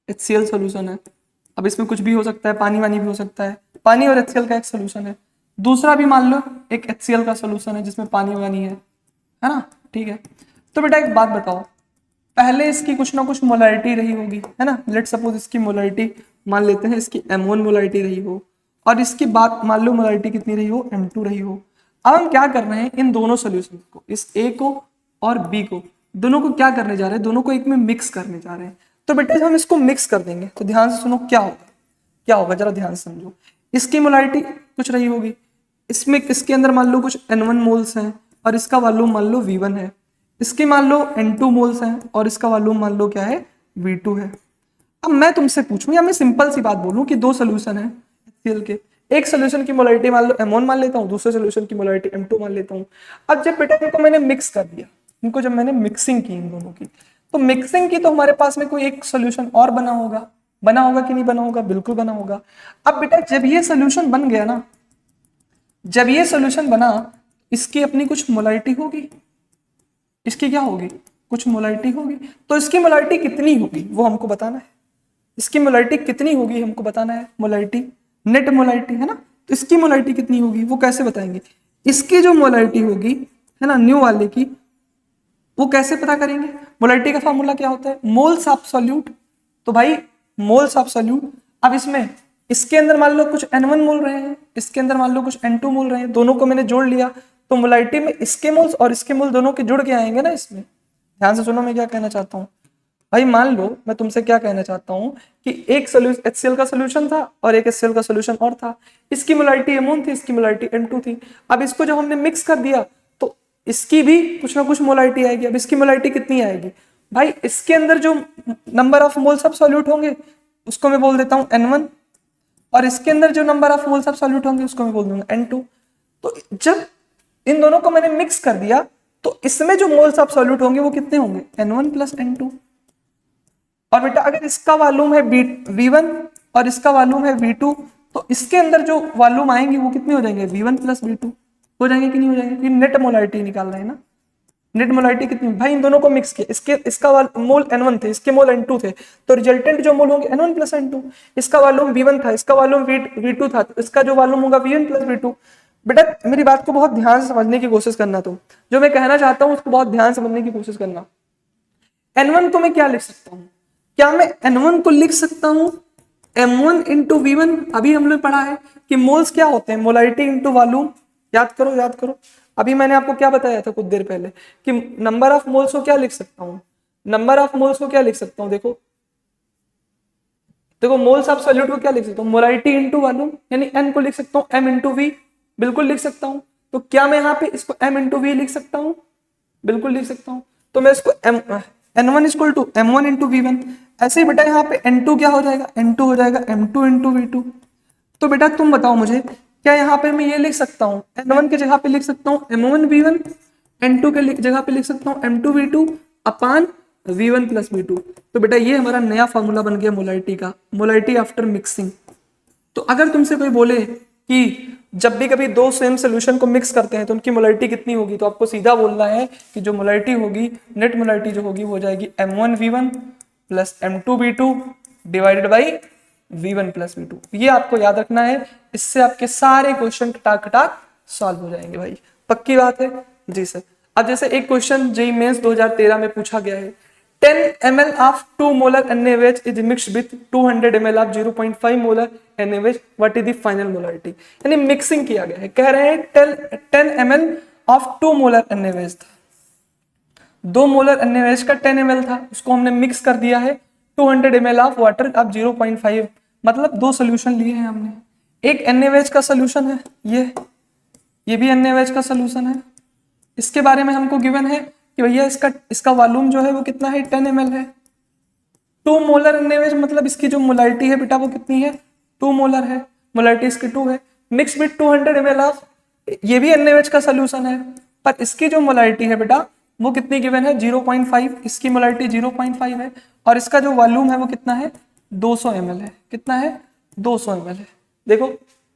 HCl सोल्यूशन है। अब इसमें कुछ भी हो सकता है, पानी वानी भी हो सकता है, पानी और HCl का एक सोल्यूशन है। दूसरा भी मान लो एक HCl का सोल्यूशन है जिसमें पानी वानी है ना, ठीक है। तो बेटा एक बात बताओ, पहले इसकी कुछ ना कुछ मोलैरिटी रही होगी, है ना। लेट सपोज इसकी मोलैरिटी मान लेते हैं इसकी M1 मोलैरिटी रही हो, और इसकी बात मान लो मोलैरिटी कितनी रही हो, M2 रही हो। अब हम क्या कर रहे हैं, इन दोनों सोल्यूशन को, इस A को और B को, दोनों को क्या करने जा रहे हैं, दोनों को एक में मिक्स करने जा रहे हैं। तो बेटा जब हम इसको मिक्स कर देंगे तो ध्यान से सुनो क्या होगा, क्या होगा जरा ध्यान से समझो। इसकी मोलैरिटी कुछ रही होगी, इसमें इसके अंदर मान लो कुछ N1 मोल्स हैं और इसका वॉल्यूम मान लो V1 है, इसके मान लो N2 मोल्स हैं और इसका वॉल्यूम मान लो क्या है V2 है। अब मैं तुमसे पूछूं या मैं सिंपल सी बात बोलूं कि दो सोल्यूशन है HCl के, एक सोल्यूशन की मोलैरिटी मान लो M1 मान लेता हूं, दूसरे सोल्यूशन की मोलैरिटी M2 मान लेता हूं। अब जब बेटा इनको मैंने मिक्स कर दिया, इनको जब मैंने मिक्सिंग की इन दोनों की, तो मिक्सिंग की तो हमारे पास में कोई एक सोल्यूशन और बना होगा कि नहीं बना होगा, बिल्कुल बना होगा। अब बेटा जब ये सोल्यूशन बन गया ना, जब ये सोल्यूशन बना, इसकी अपनी कुछ मोलैरिटी होगी, इसकी क्या होगी, कुछ मोलैरिटी होगी। तो इसकी मोलैरिटी कितनी होगी वो हमको बताना है, इसकी मोलैरिटी कितनी होगी हमको बताना है, मोलैरिटी नेट मोलैरिटी है ना। तो इसकी मोलैरिटी कितनी होगी वो कैसे बताएंगे, इसकी जो मोलैरिटी होगी है ना न्यू वाले की, वो कैसे पता करेंगे। मोलैरिटी का फार्मूला क्या होता है, मोल्स ऑफ सॉल्यूट। तो भाई मोल्स ऑफ सॉल्यूट, अब इसमें इसके अंदर मान लो कुछ N1 मोल रहे हैं, इसके अंदर मान लो कुछ N2 मोल रहे हैं, दोनों को मैंने जोड़ लिया तो मोलैरिटी में इसके मोल्स और इसके मोल दोनों के जुड़ के आएंगे ना इसमें। ध्यान से सुनो मैं क्या कहना चाहता हूँ भाई, मान लो मैं तुमसे क्या कहना चाहता हूँ कि एक सोल्यूशन HCl का सोल्यूशन था और एक HCl का सोल्यूशन और था, इसकी मोलैरिटी M1 थी, इसकी मोलैरिटी M2 थी। अब इसको जब हमने मिक्स कर दिया तो इसकी भी कुछ ना कुछ मोलैरिटी आएगी। अब इसकी मोलैरिटी कितनी आएगी भाई, इसके अंदर जो number of moles of solute होंगे उसको मैं बोल देता हूँ N1, और इसके अंदर जो number of moles of solute होंगे उसको मैं बोल दूंगा N2। तो जब इन दोनों को मैंने मिक्स कर दिया तो इसमें जो मोल्स ऑफ सॉल्यूट होंगे वो कितने होंगे, N1 प्लस N2। और बेटा अगर इसका वॉल्यूम है V1 और इसका वॉल्यूम है V2, तो इसके अंदर जो वॉल्यूम आएंगे वो कितने हो जाएंगे, V1 प्लस V2 हो जाएंगे कि नहीं हो जाएंगे। नेट मोलैरिटी निकाल रहे हैं ना, नेट मोलैरिटी कितनी भाई, इन दोनों को मिक्स किया, इसका मोल N1 थे, इसके मोल N2 थे, तो रिजल्टेंट जो मोल होंगे N1 प्लस N2। इसका वॉल्यूम V1 था, इसका वॉल्यूम V2 था, तो इसका जो वॉल्यूम होगा V1 प्लस V2। बेटा मेरी बात को बहुत ध्यान से समझने की कोशिश करना, तुम जो मैं कहना चाहता हूं उसको बहुत ध्यान से समझने की कोशिश करना। N1 को मैं क्या लिख सकता हूं, क्या मैं N1 को लिख सकता हूं M1 इंटू V1। अभी हमने पढ़ा है कि मोल्स क्या होते हैं, मोलैरिटी इंटू वॉल्यूम। याद करो याद करो, अभी मैंने आपको क्या बताया था कुछ देर पहले कि नंबर ऑफ मोल्स को क्या लिख सकता हूं, नंबर ऑफ मोल्स को क्या लिख सकता हूं, देखो देखो मोल्स ऑफ सॉल्यूट को क्या लिख सकता हूं, मोलैरिटी इंटू वॉल्यूम, यानी N को लिख सकता हूं M इंटू V, बिल्कुल लिख सकता हूं। तो क्या मैं यहाँ पे इसको M इंटू V लिख सकता हूं, बिल्कुल लिख सकता हूं। तो मैं इसको N1 equal to M1 into V1। ऐसे ही बेटा यहाँ पे N2 क्या हो जाएगा, N2 हो जाएगा M2 इंटू V2। तो बेटा तुम बताओ मुझे, क्या यहाँ पे मैं ये लिख सकता हूँ, N1 की जगह पे लिख सकता हूँ M1 V1, N2 के जगह पे लिख सकता हूँ M2 V2 अपान V1 प्लस V2। तो बेटा ये हमारा नया फॉर्मूला बन गया मोलैरिटी का, मोलैरिटी आफ्टर मिक्सिंग। तो अगर तुमसे कोई बोले कि जब भी कभी दो सेम सोल्यूशन को मिक्स करते हैं तो उनकी मोलैरिटी कितनी होगी, तो आपको सीधा बोलना है कि जो मोलैरिटी होगी, नेट मोलैरिटी जो होगी वो हो जाएगी M1V1 plus M2V2 divided by V1 plus V2। ये आपको याद रखना है, इससे आपके सारे क्वेश्चन खटाक खटाक सॉल्व हो जाएंगे भाई, पक्की बात है जी सर। अब जैसे एक क्वेश्चन जेईई मेंस 2013 में पूछा गया है, 10 ml of 2 molar NaOH is mixed with 200 ml of 0.5 molar NaOH, what is the final molarity। यानी मिक्सिंग किया गया है, कह रहे हैं 10 ml of 2 molar NaOH था, 2 मोलर NaOH का 10 ml था, उसको हमने मिक्स कर दिया है 200 ml ऑफ वाटर अब 0.5, मतलब दो सोल्यूशन लिए हैं हमने, एक NaOH का सोल्यूशन है, ये भी NaOH का सोल्यूशन है। इसके बारे में हमको गिवन है कि भैया इसका वॉल्यूम जो है वो कितना है, 10 ml है। 2 मोलर NaOH मतलब इसकी जो मोलैरिटी है बेटा वो कितनी है, 2 मोलर है, मोलैरिटी इसकी 2 है, मिक्स विद 200 ml ऑफ, ये भी NaOH का सोल्यूशन है, पर इसकी जो मोलैरिटी है बेटा वो कितनी गिवन है, 0.5, इसकी मोलैरिटी 0.5 है, और इसका जो वॉल्यूम है वो कितना है, 200 ml है। कितना है, 200 ml है। देखो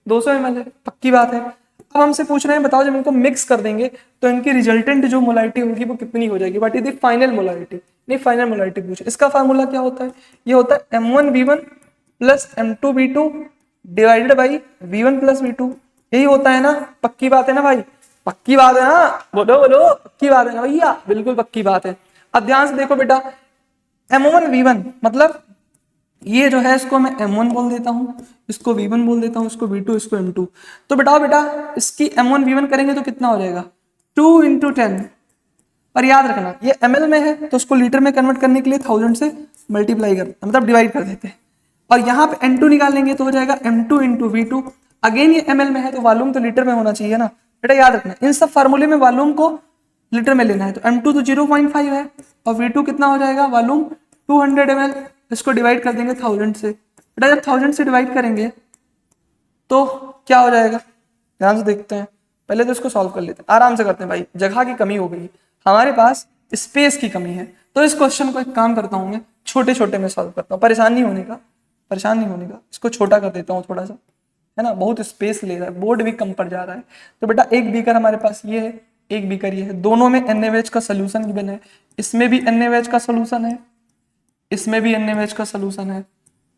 200 ml है, पक्की बात है। अब हमसे पूछ रहे हैं बताओ जब इनको मिक्स कर देंगे तो इनकी रिजल्टेंट जो मोलैरिटी होगी वो कितनी हो जाएगी, what is the final molarity. नहीं, फाइनल मोलैरिटी पूछे, इसका फार्मूला क्या होता है, ये होता है M1V1 plus M2V2 divided by V1 plus V2, यही होता है ना, पक्की बात है ना भाई, पक्की बात है ना, बोलो बोलो, पक्की बात है ना भैया, बिल्कुल पक्की बात है। अब ध्यान से देखो बेटा, M1V1 मतलब ये जो है इसको मैं M1 बोल देता हूँ, इसको V1 बोल देता हूँ, इसको V2, इसको M2। तो बताओ बेटा इसकी M1V1 करेंगे तो कितना हो जाएगा, 2 × 10, पर याद रखना ये ml में है तो उसको लीटर में कन्वर्ट करने के लिए 1000 से मल्टीप्लाई कर, मतलब डिवाइड कर देते हैं, और यहाँ पे M2 निकालेंगे तो हो जाएगा M2 × V2। अगेन ये ml में है तो वॉल्यूम तो लीटर में होना चाहिए ना बेटा, याद रखना इन सब फार्मूले में वॉल्यूम को लीटर में लेना है। तो M2 तो 0.5 है और V2 कितना हो जाएगा, वॉल्यूम 200 ml, इसको डिवाइड कर देंगे 1000 से। बेटा जब 1000 से डिवाइड करेंगे तो क्या हो जाएगा, ध्यान से देखते हैं, पहले तो इसको सॉल्व कर लेते हैं, आराम से करते हैं भाई, जगह की कमी हो गई हमारे पास, स्पेस की कमी है, तो इस क्वेश्चन को एक काम करता हूँ मैं, छोटे छोटे में सॉल्व करता हूँ, परेशान नहीं होने का, इसको छोटा कर देता हूँ थोड़ा सा, है ना, बहुत स्पेस ले रहा है, बोर्ड भी कम पड़ जा रहा है। तो बेटा एक बीकर हमारे पास ये है, एक बीकर ये है, दोनों में NaOH का सोल्यूशन गिवन है, इसमें भी NaOH का सोल्यूशन है, इसमें भी NaOH का सोल्यूशन है,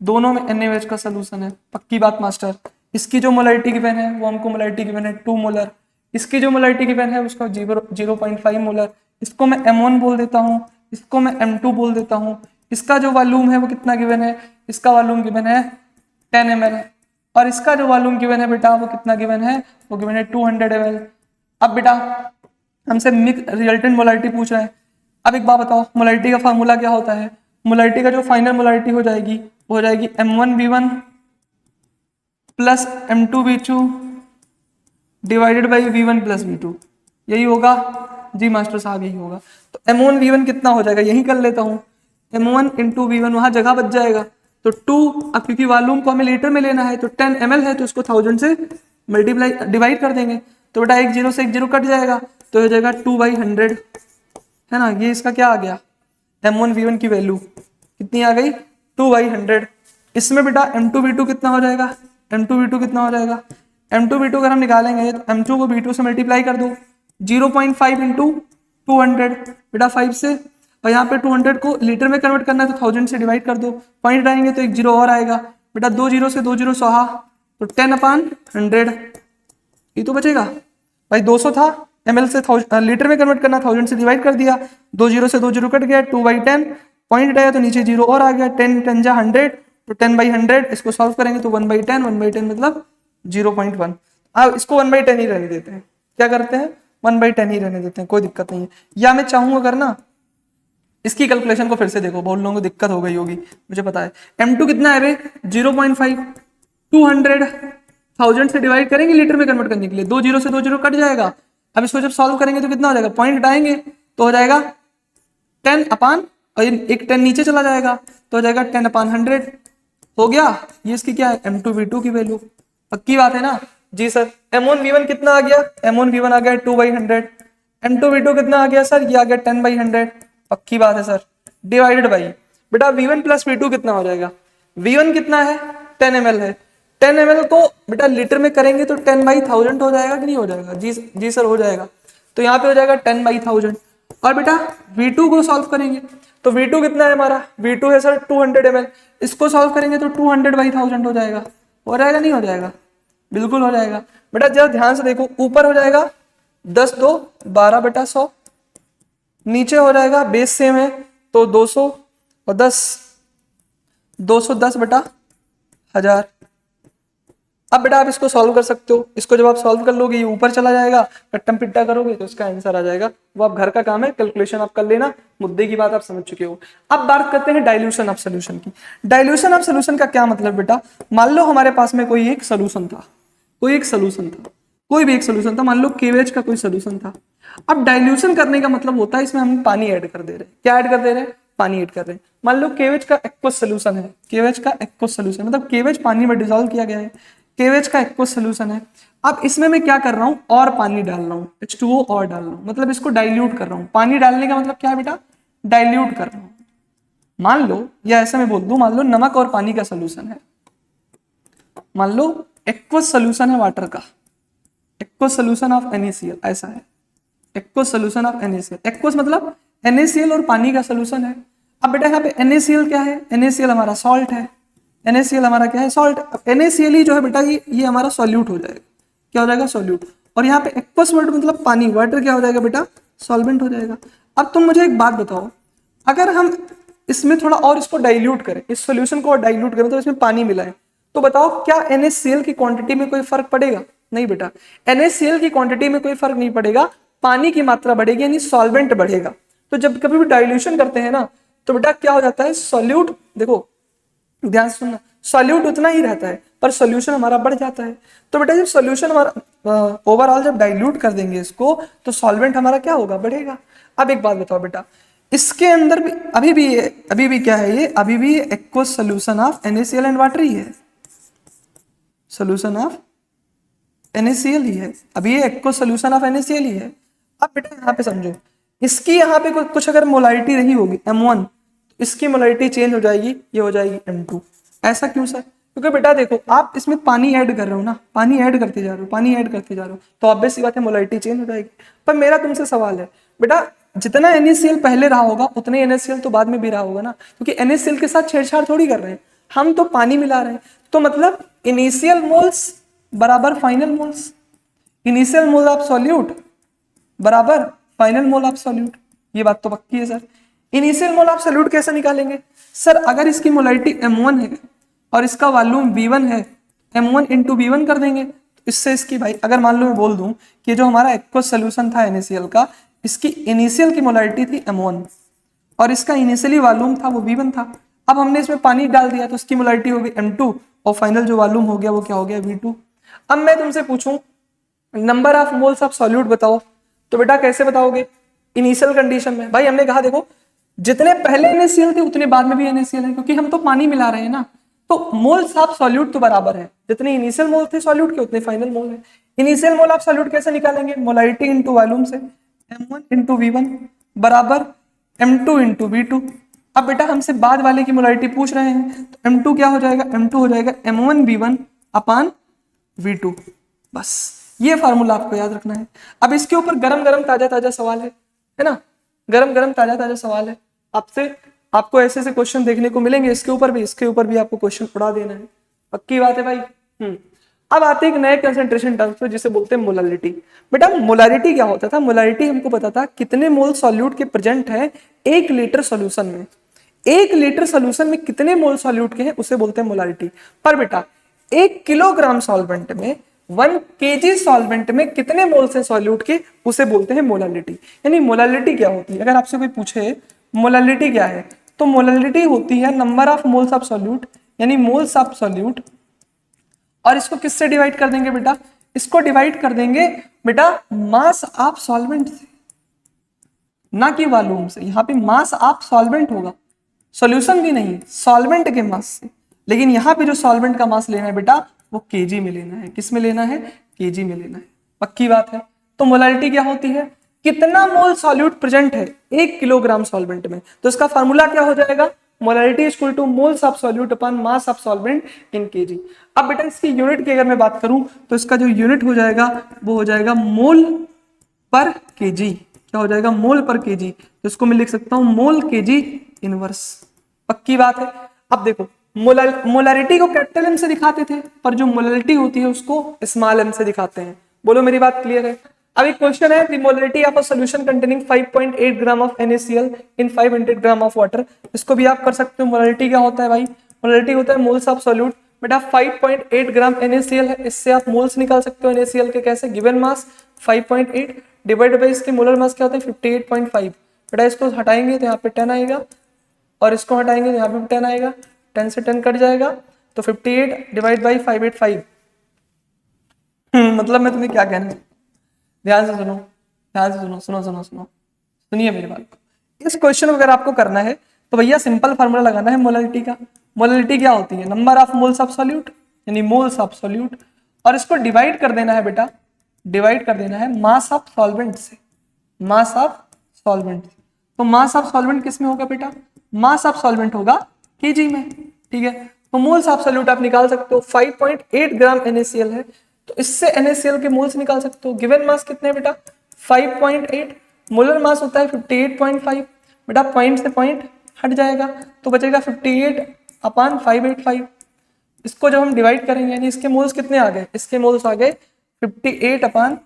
दोनों में NaOH का सोल्यूशन है, पक्की बात मास्टर। इसकी जो मोलैरिटी गिवन है वो हमको मोलैरिटी गिवन है 2 मोलर, इसकी जो मोलैरिटी गिवन है उसका 0.5 मोलर, इसको मैं M1 बोल देता हूँ, इसको मैं M2 बोल देता हूँ। इसका जो वॉल्यूम है वो कितना गिवन है, इसका वॉल्यूम गिवन है 10 ml है, और इसका जो वॉल्यूम गिवन है बेटा वो कितना गिवन है, वो गिवन है 200 ml। अब बेटा हमसे रिजल्टेंट मोलैरिटी पूछ रहा है। अब एक बात बताओ, मोलैरिटी का फार्मूला क्या होता है, मोलैरिटी का जो फाइनल मोलैरिटी हो जाएगी वो हो जाएगी M1V1 plus M2V2 divided by V1 plus V2, यही होगा जी मास्टर साहब, यही होगा। तो M1V1 कितना हो जाएगा, यही कर लेता हूँ, M1 × V1, वहां जगह बच जाएगा, तो 2, अब क्योंकि वॉल्यूम को हमें लीटर में लेना है तो 10 ml है तो इसको 1000 से मल्टीप्लाई डिवाइड कर देंगे, तो बेटा एक 0 से एक 0 कट जाएगा, तो हो जाएगा 2/100, है ना, ये इसका क्या आ गया, M1V1 की वैल्यू कितनी आ गई, 2/100। इसमें बेटा M2V2 कितना हो जाएगा, M2V2 कितना हो जाएगा, M2V2 अगर हम निकालेंगे तो M2 को V2 से मल्टीप्लाई कर दो, 0.5 × 200 बेटा 5 से, और यहाँ पे 200 को लीटर में कन्वर्ट करना है तो 1000 से डिवाइड कर दो, पॉइंट आएंगे तो एक 0 और आएगा, बेटा 2 0 से 2 0 सहा, तो 10/100, ये तो बचेगा भाई, 200 था, ml से लीटर में कन्वर्ट करना, 1000 से डिवाइड कर दिया, 2 0 से 2 0 कट गया, 2/10 पॉइंट आया तो नीचे 0 और आ गया, 10 10 जा 100, तो 10/100, इसको सॉल्व करेंगे तो 1/10, 1/10 मतलब 0.1। अब इसको 1/10 ही रहने देते हैं, क्या करते हैं 1/10 ही रहने देते हैं, कोई दिक्कत नहीं है। या मैं चाहूँ अगर ना इसकी कैलकुलेशन को फिर से देखो, बहुत लोगों को दिक्कत हो गई होगी, मुझे पता है। M2 कितना है बे, 0.5, 200 1000 से डिवाइड करेंगे लीटर में कन्वर्ट करने के लिए, 2 0 से 2 0 कट जाएगा। अब इसको जब सॉल्व करेंगे तो कितना हो जाएगा, पॉइंट हटाएंगे तो हो जाएगा 10/, और एक 10 नीचे चला जाएगा तो हो जाएगा 10/100, हो गया। ये इसकी क्या है, M2V2 की वैल्यू, पक्की बात है ना जी सर। M1V1 कितना आ गया, M1V1 आ गया 2/100, M2V2 कितना आ गया सर, ये आ गया 10/100, पक्की बात है सर, डिवाइडेड बाई बेटा V1 प्लस V2 कितना हो जाएगा, V1 कितना है 10 ml है, 10 ml को बेटा लीटर में करेंगे तो 10/1000 हो जाएगा कि नहीं हो जाएगा? जी सर हो जाएगा। तो यहाँ पे हो जाएगा 10/1000। और बेटा V2 को सॉल्व करेंगे तो V2 कितना है हमारा? V2 है सर 200 ml। इसको सॉल्व करेंगे तो 200/1000 हो जाएगा। हो जाएगा नहीं हो जाएगा? बिल्कुल हो जाएगा। बेटा जरा ध्यान से देखो, ऊपर हो जाएगा 10 2 12/100, नीचे हो जाएगा बेस सेम है तो 200 और 10 210/1000। अब बेटा आप इसको सॉल्व कर सकते हो। इसको जब आप सॉल्व कर लोगे ये ऊपर चला जाएगा, कट्टम पिट्टा करोगे तो इसका आंसर आ जाएगा। वो आप घर का काम है, कैलकुलेशन आप कर लेना, मुद्दे की बात आप समझ चुके हो। अब बात करते हैं डाइल्यूशन ऑफ सोल्यूशन की। डाइल्यूशन ऑफ सोल्यूशन का क्या मतलब बेटा? मान लो हमारे पास में कोई एक सोल्यूशन था, कोई भी एक सोल्यूशन था, मान लो केवेज का कोई सोल्यूशन था। अब डाइल्यूशन करने का मतलब होता है इसमें हम पानी ऐड कर दे रहे हैं। क्या ऐड कर दे रहे हैं? पानी ऐड कर रहे हैं। मान लो केवेज का एक्वस सोल्यूशन है, केवेज का एक्वस सोल्यूशन मतलब केवेज पानी में डिसॉल्व किया गया है, केवेज का एक्वस सोल्यूशन है। अब इसमें मैं क्या कर रहा हूं? और पानी डाल रहा हूं, H2O और डाल रहा हूं, मतलब इसको डाइल्यूट कर रहा हूं। पानी डालने का मतलब क्या है बेटा? डाइल्यूट कर रहा हूं। मान लो या ऐसा मैं बोल दूं, मान लो नमक और पानी का सोल्यूशन है, मान लो एक्वस सोल्यूशन है वाटर का, एक्वस सोल्यूशन ऑफ NaCl ऐसा है, aqueous solution of NaCl। Aqueous मतलब NaCl और पानी का सोल्यूशन है। अब बेटा यहाँ पे NaCl क्या है? NaCl हमारा सॉल्ट है, NaCl हमारा क्या है? सॉल्ट। NaCl ही जो है बेटा ये हमारा सॉल्यूट हो जाएगा। क्या हो जाएगा? सॉल्यूट। और यहाँ पे एक्वस वर्ड मतलब पानी, वाटर क्या हो जाएगा बेटा? सॉल्वेंट हो जाएगा। अब तुम मुझे एक बात बताओ, अगर हम इसमें थोड़ा और इसको डाइल्यूट करें, इस सोल्यूशन को और डाइल्यूट करें, तो इसमें पानी मिलाएं, तो बताओ क्या NaCl की क्वांटिटी में कोई फर्क पड़ेगा? नहीं बेटा, NaCl की क्वांटिटी में कोई फर्क नहीं पड़ेगा, पानी की मात्रा बढ़ेगी यानी सॉल्वेंट बढ़ेगा। तो जब कभी भी डाइल्यूशन करते हैं ना तो बेटा क्या हो जाता है? सॉल्यूट, देखो ध्यान से सुनना, सॉल्यूट उतना ही रहता है पर सॉल्यूशन हमारा बढ़ जाता है। तो बेटा जब सॉल्यूशन हमारा ओवरऑल जब डाइल्यूट कर देंगे इसको तो सॉल्वेंट हमारा क्या होगा? बढ़ेगा। अब एक बात बताओ बेटा, इसके अंदर भी अभी भी क्या है? ये अभी भी aqueous solution of NaCl and water ही है, सोल्यूशन ऑफ NaCl ही है, अभी ये एक्वस सोल्यूशन ऑफ NaCl ही है। अब बेटा यहाँ पे समझो, इसकी यहाँ पे कुछ अगर मोलारिटी रही होगी M1, इसकी मोलारिटी चेंज हो जाएगी, ये हो जाएगी M2। ऐसा क्यों सर? क्योंकि बेटा देखो आप इसमें पानी ऐड कर रहे हो ना, पानी ऐड करते जा रहे हो, तो ऑब्वियस सी बात है मोलारिटी चेंज हो जाएगी। पर मेरा तुमसे सवाल है बेटा, जितना NaCl पहले रहा होगा उतना ही NaCl तो बाद में भी रहा होगा ना, क्योंकि NaCl के साथ छेड़छाड़ थोड़ी कर रहे हैं, हम तो पानी मिला रहे हैं। तो मतलब इनिशियल मोल्स बराबर final moles, initial mole of solute बराबर फाइनल मोल ऑफ सॉल्यूट। ये बात तो पक्की है sir. Initial mole of solute कैसे निकालेंगे सर? अगर इसकी मोलारिटी M1 है और इसका वॉल्यूम V1 है, M1 इंटू V1 कर देंगे तो इससे इसकी भाई, अगर मान लो मैं बोल दूं कि जो हमारा एक्वस सोल्यूशन था NaCl का, इसकी इनिशियल की मोलारिटी थी M1 और इसका इनिशियली वॉल्यूम था वो V1 था। अब हमने इसमें पानी डाल दिया तो इसकी मोलारिटी हो गई M2 और फाइनल जो वॉल्यूम हो गया वो क्या हो गया? V2। अब मैं तुमसे पूछूं number of moles of solute बताओ, तो बेटा कैसे बताओगे? इनिशियल कंडीशन में भाई हमने कहा देखो जितने पहले NaCl थे उतने बाद में भी NaCl है, क्योंकि हम तो पानी मिला रहे हैं ना, तो मोल्स ऑफ सॉल्यूट तो बराबर है, जितने इनिशियल मोल थे सॉल्यूट के उतने फाइनल मोल है। इनिशियल मोल ऑफ सॉल्यूट कैसे निकालेंगे? मोलारिटी इंटू वॉल्यूम से, M1 इंटू V1 बराबर M2 इंटू V2। अब बेटा हमसे बाद वाले की मोलारिटी पूछ रहे हैं तो M2 क्या हो जाएगा? M2 हो जाएगा M1 V1 अपान V2। बस ये फार्मूला आपको याद रखना है। अब इसके ऊपर गरम गरम ताजा ताजा सवाल है ना, गरम गरम ताजा ताजा सवाल है आपसे, आपको ऐसे ऐसे क्वेश्चन देखने को मिलेंगे, इसके ऊपर भी आपको क्वेश्चन उड़ा देना है, पक्की बात है भाई। अब आते हैं एक नए कंसंट्रेशन टर्म्स पे जिसे बोलते हैं मोलारिटी। बेटा मोलारिटी क्या होता था? मोलारिटी हमको पता था कितने मोल सॉल्यूट के प्रेजेंट है 1 लीटर सोल्यूशन में, 1 लीटर सोल्यूशन में कितने मोल सॉल्यूट के हैं उसे बोलते हैं मोलारिटी। पर बेटा 1 किलोग्राम सॉल्वेंट में 1 kg सॉल्वेंट में कितने मोल्स हैं सॉल्यूट के उसे बोलते हैं मोलालिटी। यानी मोलालिटी क्या होती है? अगर आपसे कोई पूछे मोलालिटी क्या है तो मोलालिटी होती है number of moles of solute, यानी मोल्स ऑफ सॉल्यूट। और इसको किससे डिवाइड कर देंगे बेटा? इसको डिवाइड कर देंगे बेटा मास ऑफ सॉल्वेंट से, ना कि वॉल्यूम से। यहाँ पे मास ऑफ सॉल्वेंट होगा, सॉल्यूशन भी नहीं, सॉल्वेंट के मास से। लेकिन यहाँ पे जो सॉल्वेंट का मास लेना है बेटा वो केजी में लेना है। किस में लेना है? केजी में लेना है, पक्की बात है। तो मोलारिटी क्या होती है? कितना मोल सॉल्यूट प्रेजेंट है 1 किलोग्राम सॉल्वेंट में, तो इसका फार्मूला क्या हो जाएगा? Molality is equal two moles of solute upon mass of solvent in KG. अब बेटा इसकी यूनिट की अगर मैं बात करूं तो इसका जो यूनिट हो जाएगा वो हो जाएगा मोल पर केजी। क्या हो जाएगा? मोल पर केजी। तो इसको मैं लिख सकता हूं मोल केजी इनवर्स। पक्की बात है। अब देखो मोलैरिटी को कैपिटल एम से दिखाते थे, पर जो मोलैलिटी होती है उसको स्मॉल एम से दिखाते हैं। बोलो मेरी बात क्लियर है? अब एक क्वेश्चन है, the molarity of a solution containing 5.8 gram of NaCl in 500 gram of water. इसको भी आप कर सकते हो। मोलैरिटी क्या होता है भाई? मोलैरिटी होता है मोल्स ऑफ सॉल्यूट। बेटा 5.8 ग्राम NaCl है, इससे आप मोल्स निकाल सकते हो NaCl के। कैसे? गिवन मास 5.8 डिवाइड बाई इसके मोलर मास क्या होता है 58.5। बेटा इसको हटाएंगे तो यहाँ पे 10 आएगा, और इसको हटाएंगे तो यहाँ पे 10 आएगा। 10 से 10 कट जाएगा तो 58 डिवाइड बाई 585। मतलब मैं तुम्हें क्या कहना, ध्यान से सुनो, ध्यान से सुनो, सुनो सुनो सुनो, सुनिए मेरी बात को। इस क्वेश्चन अगर आपको करना है तो भैया सिंपल फार्मूला लगाना है मोलैलिटी का। मोलैलिटी क्या होती है? Number of moles of solute, यानी मोल्स ऑफ सॉल्यूट, और इसको डिवाइड कर देना है बेटा, डिवाइड कर देना है मास ऑफ सॉल्वेंट से। मास ऑफ सॉल्वेंट, तो मास ऑफ सॉल्वेंट किस में होगा बेटा? मास ऑफ सॉल्वेंट होगा केजी में। ठीक है, तो मोल्स ऑफ सॉल्यूट आप निकाल सकते हो। 5.8 ग्राम NaCl है, तो इससे NaCl के मोल्स निकाल सकते हो। गिवन मास कितने बेटा? 5.8। मोलर मास होता है 58.5। बेटा पॉइंट से पॉइंट हट जाएगा तो बचेगा 58 अपान 585। इसको जब हम डिवाइड करेंगे, यानी इसके मोल्स कितने आ गए? इसके मोल्स आ गए 58 अपान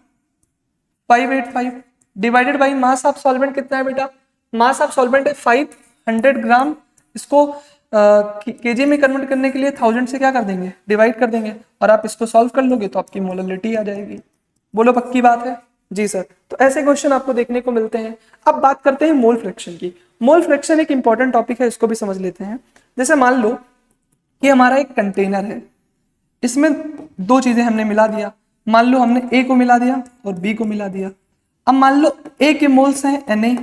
585 divided by mass of solvent कितना है बेटा? मास ऑफ सॉल्वेंट है 500 ग्राम। इसको केजी में कन्वर्ट करने के लिए 1000 से क्या कर देंगे? डिवाइड कर देंगे, और आप इसको सॉल्व कर लोगे तो आपकी मोलैलिटी आ जाएगी। बोलो पक्की बात है? जी सर। तो ऐसे क्वेश्चन आपको देखने को मिलते हैं। अब बात करते हैं मोल फ्रैक्शन की। मोल फ्रैक्शन एक इंपॉर्टेंट टॉपिक है, इसको भी समझ लेते हैं। जैसे मान लो कि हमारा एक कंटेनर है, इसमें दो चीजें हमने मिला दिया। मान लो हमने ए को मिला दिया और बी को मिला दिया। अब मान लो ए के मोल्स हैं Na,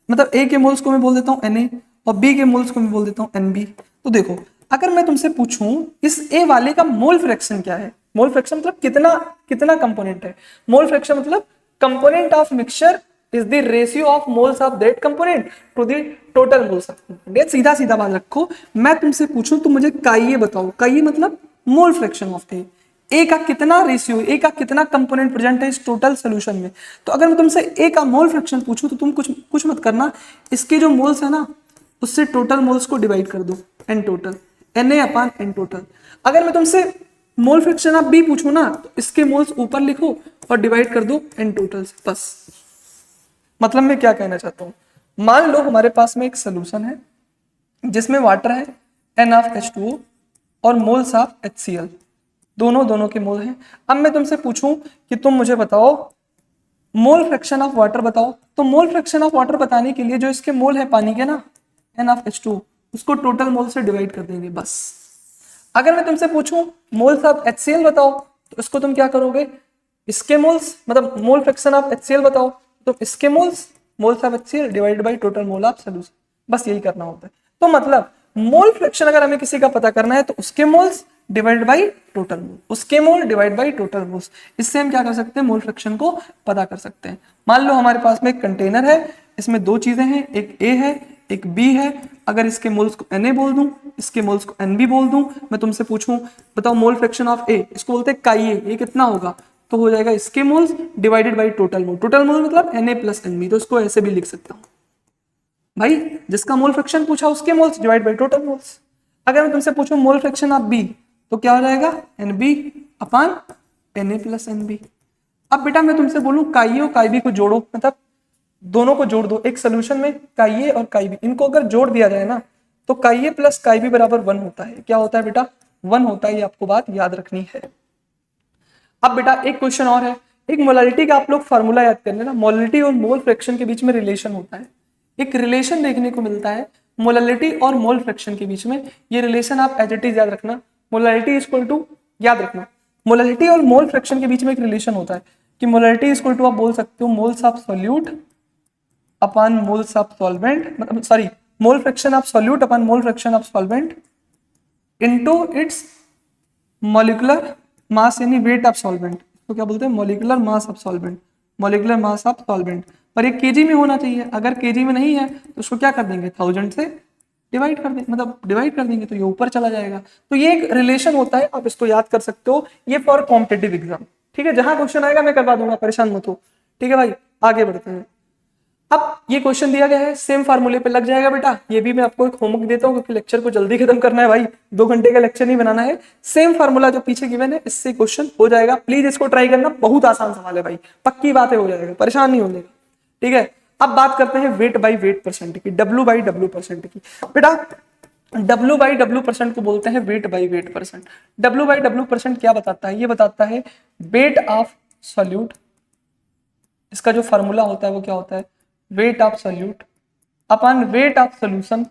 मतलब ए के मोल्स को मैं बोल देता हूँ Na, और बी के मोल्स को मैं बोल देता हूँ Nb। तो देखो, अगर मैं तुमसे पूछूं इस ए वाले का मोल फ्रैक्शन क्या है? मोल फ्रैक्शन मतलब कितना कितना कंपोनेंट है। मोल फ्रैक्शन मतलब component of mixture is the ratio of moles of that component to the total moles of component. सीधा सीधा बात रखो, मैं तुमसे पूछूं तो मुझे काइए बताओ। काइए मतलब मोल फ्रैक्शन ऑफ ए का कितना रेशियो, ए का कितना कंपोनेंट प्रेजेंट है इस टोटल सोल्यूशन में। तो अगर मैं तुमसे ए का मोल फ्रैक्शन पूछूं तो तुम कुछ मत करना, इसके जो मोल्स है ना उससे टोटल मोल्स को डिवाइड कर दो, एन टोटल, Na अपान एन टोटल। अगर मैं तुमसे मोल फ्रैक्शन ऑफ बी पूछूं ना तो इसके मोल्स ऊपर लिखो और डिवाइड कर दो एन टोटल से, बस। मतलब मैं क्या कहना चाहता हूं, मान लो हमारे पास में एक सोल्यूशन है जिसमें वाटर है NaOH2 और मोल्स ऑफ HCl, दोनों के मोल हैं। अब मैं तुमसे पूछूं कि तुम मुझे बताओ मोल फ्रैक्शन ऑफ वाटर बताओ, तो मोल फ्रैक्शन ऑफ वाटर बताने के लिए जो इसके मोल है पानी के ना NaOH2, उसको टोटल मोल से डिवाइड कर देंगे, बस। अगर मैं तुमसे पूछूं मोल्स ऑफ HCl बताओ तो इसको तुम क्या करोगे? इसके मोल्स मतलब मोल फ्रैक्शन ऑफ HCl बताओ तो इसके moles of HCl divide by total mole of solution, बस यही करना होता है। तो मतलब मोल फ्रैक्शन अगर हमें किसी का पता करना है तो उसके moles divide by total mole, उसके mole divide by total moles. इससे हम क्या कर सकते हैं? मोल फ्रैक्शन को पता कर सकते हैं। मान लो हमारे पास में एक कंटेनर है, इसमें दो चीजें हैं, एक ए है एक बी है। अगर इसके मोल्स को Na बोल दूं, इसके मोल्स को Nb बोल दूं, मैं तुमसे पूछूं बताओ मोल फ्रैक्शन ऑफ ए, इसको बोलते हैं काइए, ये कितना होगा? तो हो जाएगा इसके moles divided by total mole. Total mole मतलब Na प्लस Nb, तो इसको ऐसे भी लिख सकता हूं भाई, जिसका मोल फ्रैक्शन पूछा उसके moles divide by total moles. अगर मैं तुमसे पूछूं मोल फ्रैक्शन ऑफ बी तो क्या हो जाएगा? Nb अपान Na प्लस Nb। अब बेटा मैं तुमसे बोलूं काइए और काइबी को जोड़ो, मतलब दोनों को जोड़ दो एक सोल्यूशन में, काइए और काइबी, इनको अगर जोड़ दिया जाए ना तो काइए प्लस काइबी बराबर 1 होता है। क्या होता है बेटा? 1 होता है, ये आपको बात याद रखनी है। अब बेटा एक क्वेश्चन और है, एक मोलैलिटी का आप लोग फार्मूला याद कर लेना। मोलैलिटी और मोल फ्रैक्शन के बीच में रिलेशन होता है, एक रिलेशन देखने को मिलता है मोलैलिटी और मोल फ्रैक्शन के बीच में। ये रिलेशन आप एज इट इज याद रखना, मोलैलिटी इज इक्वल टू, याद रखना मोलैलिटी और मोल फ्रैक्शन के बीच में एक रिलेशन होता है कि मोलैलिटी इज इक्वल टू आप बोल सकते हो moles of solute upon moles of solvent, मतलब sorry mole fraction of solute upon mole fraction of solvent into its molecular mass, यानी वेट ऑफ सॉल्वेंट। तो क्या बोलते हैं? Molecular mass of solvent, molecular mass of solvent. पर ये KG में होना चाहिए, अगर केजी में नहीं है तो उसको क्या कर देंगे? 1000 से डिवाइड कर देंगे, मतलब डिवाइड कर देंगे तो ये ऊपर चला जाएगा। तो ये एक रिलेशन होता है, आप इसको याद कर सकते हो, ये फॉर कॉम्पिटिटिव एग्जाम। ठीक है, जहां क्वेश्चन आएगा मैं करवा दूंगा, परेशान मत हो। ठीक है भाई, आगे बढ़ते हैं। अब ये क्वेश्चन दिया गया है, सेम फार्मूले पे लग जाएगा बेटा। ये भी मैं आपको एक होमवर्क देता हूँ क्योंकि लेक्चर को जल्दी खत्म करना है भाई, 2 घंटे का लेक्चर नहीं बनाना है। सेम फार्मूला जो पीछे गिवन है इससे क्वेश्चन हो जाएगा, प्लीज इसको ट्राई करना, बहुत आसान सवाल है भाई, पक्की बात है, हो जाएगा, परेशान नहीं होने का। ठीक है, अब बात करते हैं वेट बाई वेट परसेंट की, डब्ल्यू बाई डब्ल्यू परसेंट की। बेटा डब्ल्यू बाई डब्ल्यू परसेंट को बोलते हैं weight by wait percent. W by W percent क्या बताता है, ये बताता है वेट ऑफ सॉल्यूट, इसका जो फॉर्मूला होता है वो क्या होता है, weight of solute upon weight of solution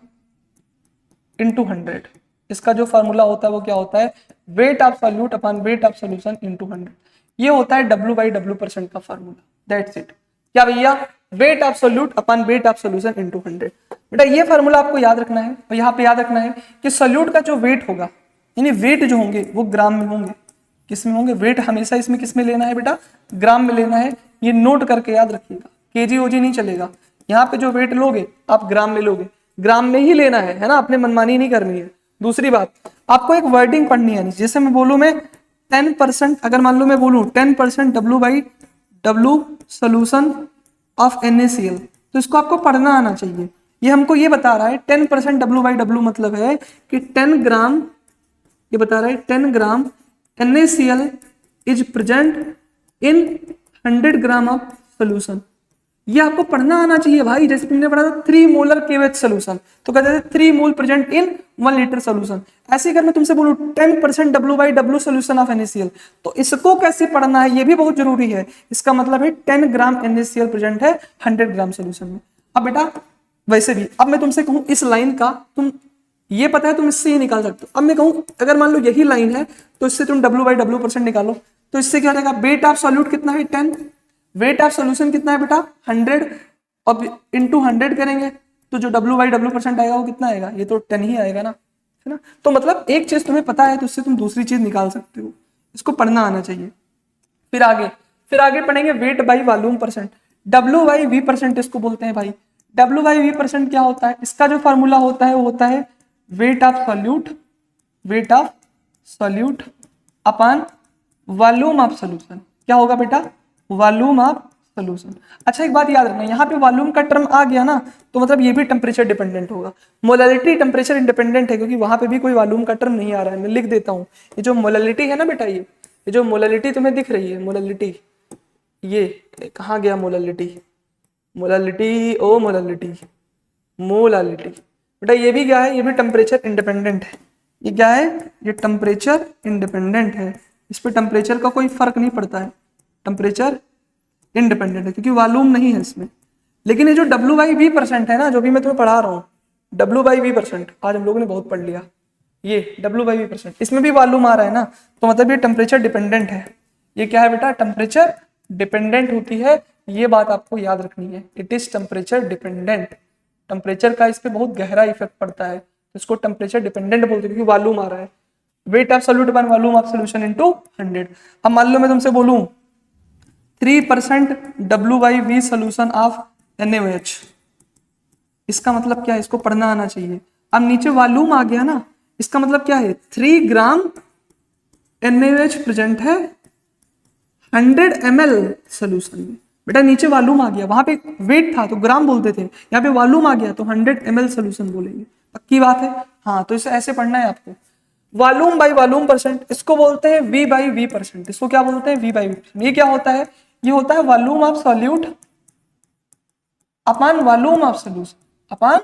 into 100। इसका जो फॉर्मूला होता है वो क्या होता है, weight of solute upon weight of solution into 100। ये होता है डब्ल्यू बाई डब्ल्यू परसेंट का फॉर्मूला, दैट्स इट। क्या भैया, weight of solute upon weight of solution into 100। बेटा ये फॉर्मूला आपको याद रखना है, और यहाँ पे याद रखना है कि सॉल्यूट का जो वेट होगा, यानी वेट जो होंगे वो ग्राम में होंगे। किस में होंगे, वेट हमेशा इसमें किस में लेना है बेटा, ग्राम में लेना है। ये नोट करके याद रखिएगा, केजी ओजी नहीं चलेगा। यहाँ पे जो वेट लोगे आप ग्राम में लोगे, ग्राम में ही लेना है ना, अपने मनमानी नहीं करनी है। दूसरी बात, आपको एक वर्डिंग पढ़नी है, जैसे मैं बोलूं मैं 10%, अगर मान लो मैं बोलूं 10% W by W solution of NaCl, तो इसको आपको पढ़ना आना चाहिए। ये हमको ये बता रहा है 10% डब्ल्यू बाई डब्ल्यू मतलब है कि 10 ग्राम, ये बता रहा है 10 ग्राम NaCl is present in 100 gram of solution. ये आपको पढ़ना आना चाहिए भाई। जैसे तुमने पढ़ा था 3 मोलर KOH सोल्यूशन, तो कहते थे 3 मोल प्रेजेंट इन 1 लीटर सोल्यूशन। ऐसे अगर मैं तुमसे बोलूं 10% W by W solution of NaCl, तो इसको कैसे पढ़ना है ये भी बहुत जरूरी है। इसका मतलब है 10 ग्राम NaCl प्रेजेंट है 100 ग्राम सोल्यूशन में। अब बेटा वैसे भी, अब मैं तुमसे कहूं इस लाइन का, तुम ये पता है तुम इससे ही निकाल सकते हो। अब मैं कहूं अगर मान लो यही लाइन है तो इससे तुम डब्ल्यू बाई डब्ल्यू परसेंट निकालो, तो इससे क्या रहेगा, वेट ऑफ सॉल्यूट कितना है 10, वेट ऑफ सोल्यूशन कितना है बेटा 100, अब इंटू 100 करेंगे तो जो डब्ल्यू बाई डब्ल्यू परसेंट आएगा वो कितना आएगा, ये तो 10 ही आएगा ना, है ना। तो मतलब एक चीज तुम्हें पता है तो उससे तुम दूसरी चीज निकाल सकते हो, इसको पढ़ना आना चाहिए। फिर आगे पढ़ेंगे weight by volume percent, W by V percent इसको बोलते हैं भाई। डब्ल्यू बाई वी परसेंट क्या होता है, इसका जो फॉर्मूला होता है वो होता है weight of solute upon volume of solution. क्या होगा बेटा, वॉल्यूम ऑफ सोल्यूशन। अच्छा एक बात याद रखना, यहाँ पे वॉल्यूम का टर्म आ गया ना तो मतलब ये भी टेम्परेचर डिपेंडेंट होगा। मोलैलिटी टेम्परेचर इंडिपेंडेंट है क्योंकि वहां पे भी कोई वॉल्यूम का टर्म नहीं आ रहा है। मैं लिख देता हूँ, ये जो मोलैलिटी है ना बेटा, ये जो मोलैलिटी तुम्हें दिख रही है, मोलैलिटी, ये कहाँ गया मोलैलिटी, मोलैलिटी बेटा ये भी क्या है, ये भी टेम्परेचर इंडिपेंडेंट है। ये क्या है, ये टेम्परेचर इंडिपेंडेंट है, इस पे टेम्परेचर का कोई फर्क नहीं पड़ता है, टेम्परेचर इंडिपेंडेंट है क्योंकि वॉल्यूम नहीं है इसमें। लेकिन ये जो डब्ल्यू बाई वी परसेंट है ना, जो भी मैं तुम्हें पढ़ा रहा हूँ, डब्ल्यू बाई वी परसेंट आज हम लोगों ने बहुत पढ़ लिया, ये डब्ल्यू बाई वी परसेंट, इसमें भी वॉल्यूम आ रहा है ना, तो मतलब ये टेम्परेचर डिपेंडेंट है। ये क्या है बेटा, टेम्परेचर डिपेंडेंट होती है, ये बात आपको याद रखनी है, it is temperature dependent. Temperature का इस पे बहुत गहरा इफेक्ट पड़ता है, तो इसको टेम्परेचर डिपेंडेंट बोलते हैं क्योंकि वॉल्यूम आ रहा है। Weight of solute upon volume of solution into 100। अब मान लो मैं तुमसे बोलूं 3% W by we solution of NaOH, इसका मतलब क्या है, इसको पढ़ना आना चाहिए। अब नीचे वॉल्यूम आ गया ना, इसका मतलब क्या है, 3 ग्राम NaOH प्रेजेंट है 100 ml सोल्यूशन में। बेटा नीचे वॉल्यूम आ गया, वहां पे वेट था तो ग्राम बोलते थे, यहाँ पे वॉल्यूम आ गया तो 100 ml सोल्यूशन बोलेंगे, पक्की बात है। हाँ तो इसे ऐसे पढ़ना है आपको, वॉल्यूम बाई वॉल्यूम परसेंट, इसको बोलते हैं V बाई वी परसेंट, इसको क्या बोलते हैं, V बाई वी परसेंट। ये क्या होता है, ये होता है volume of solute upon volume of solution, upon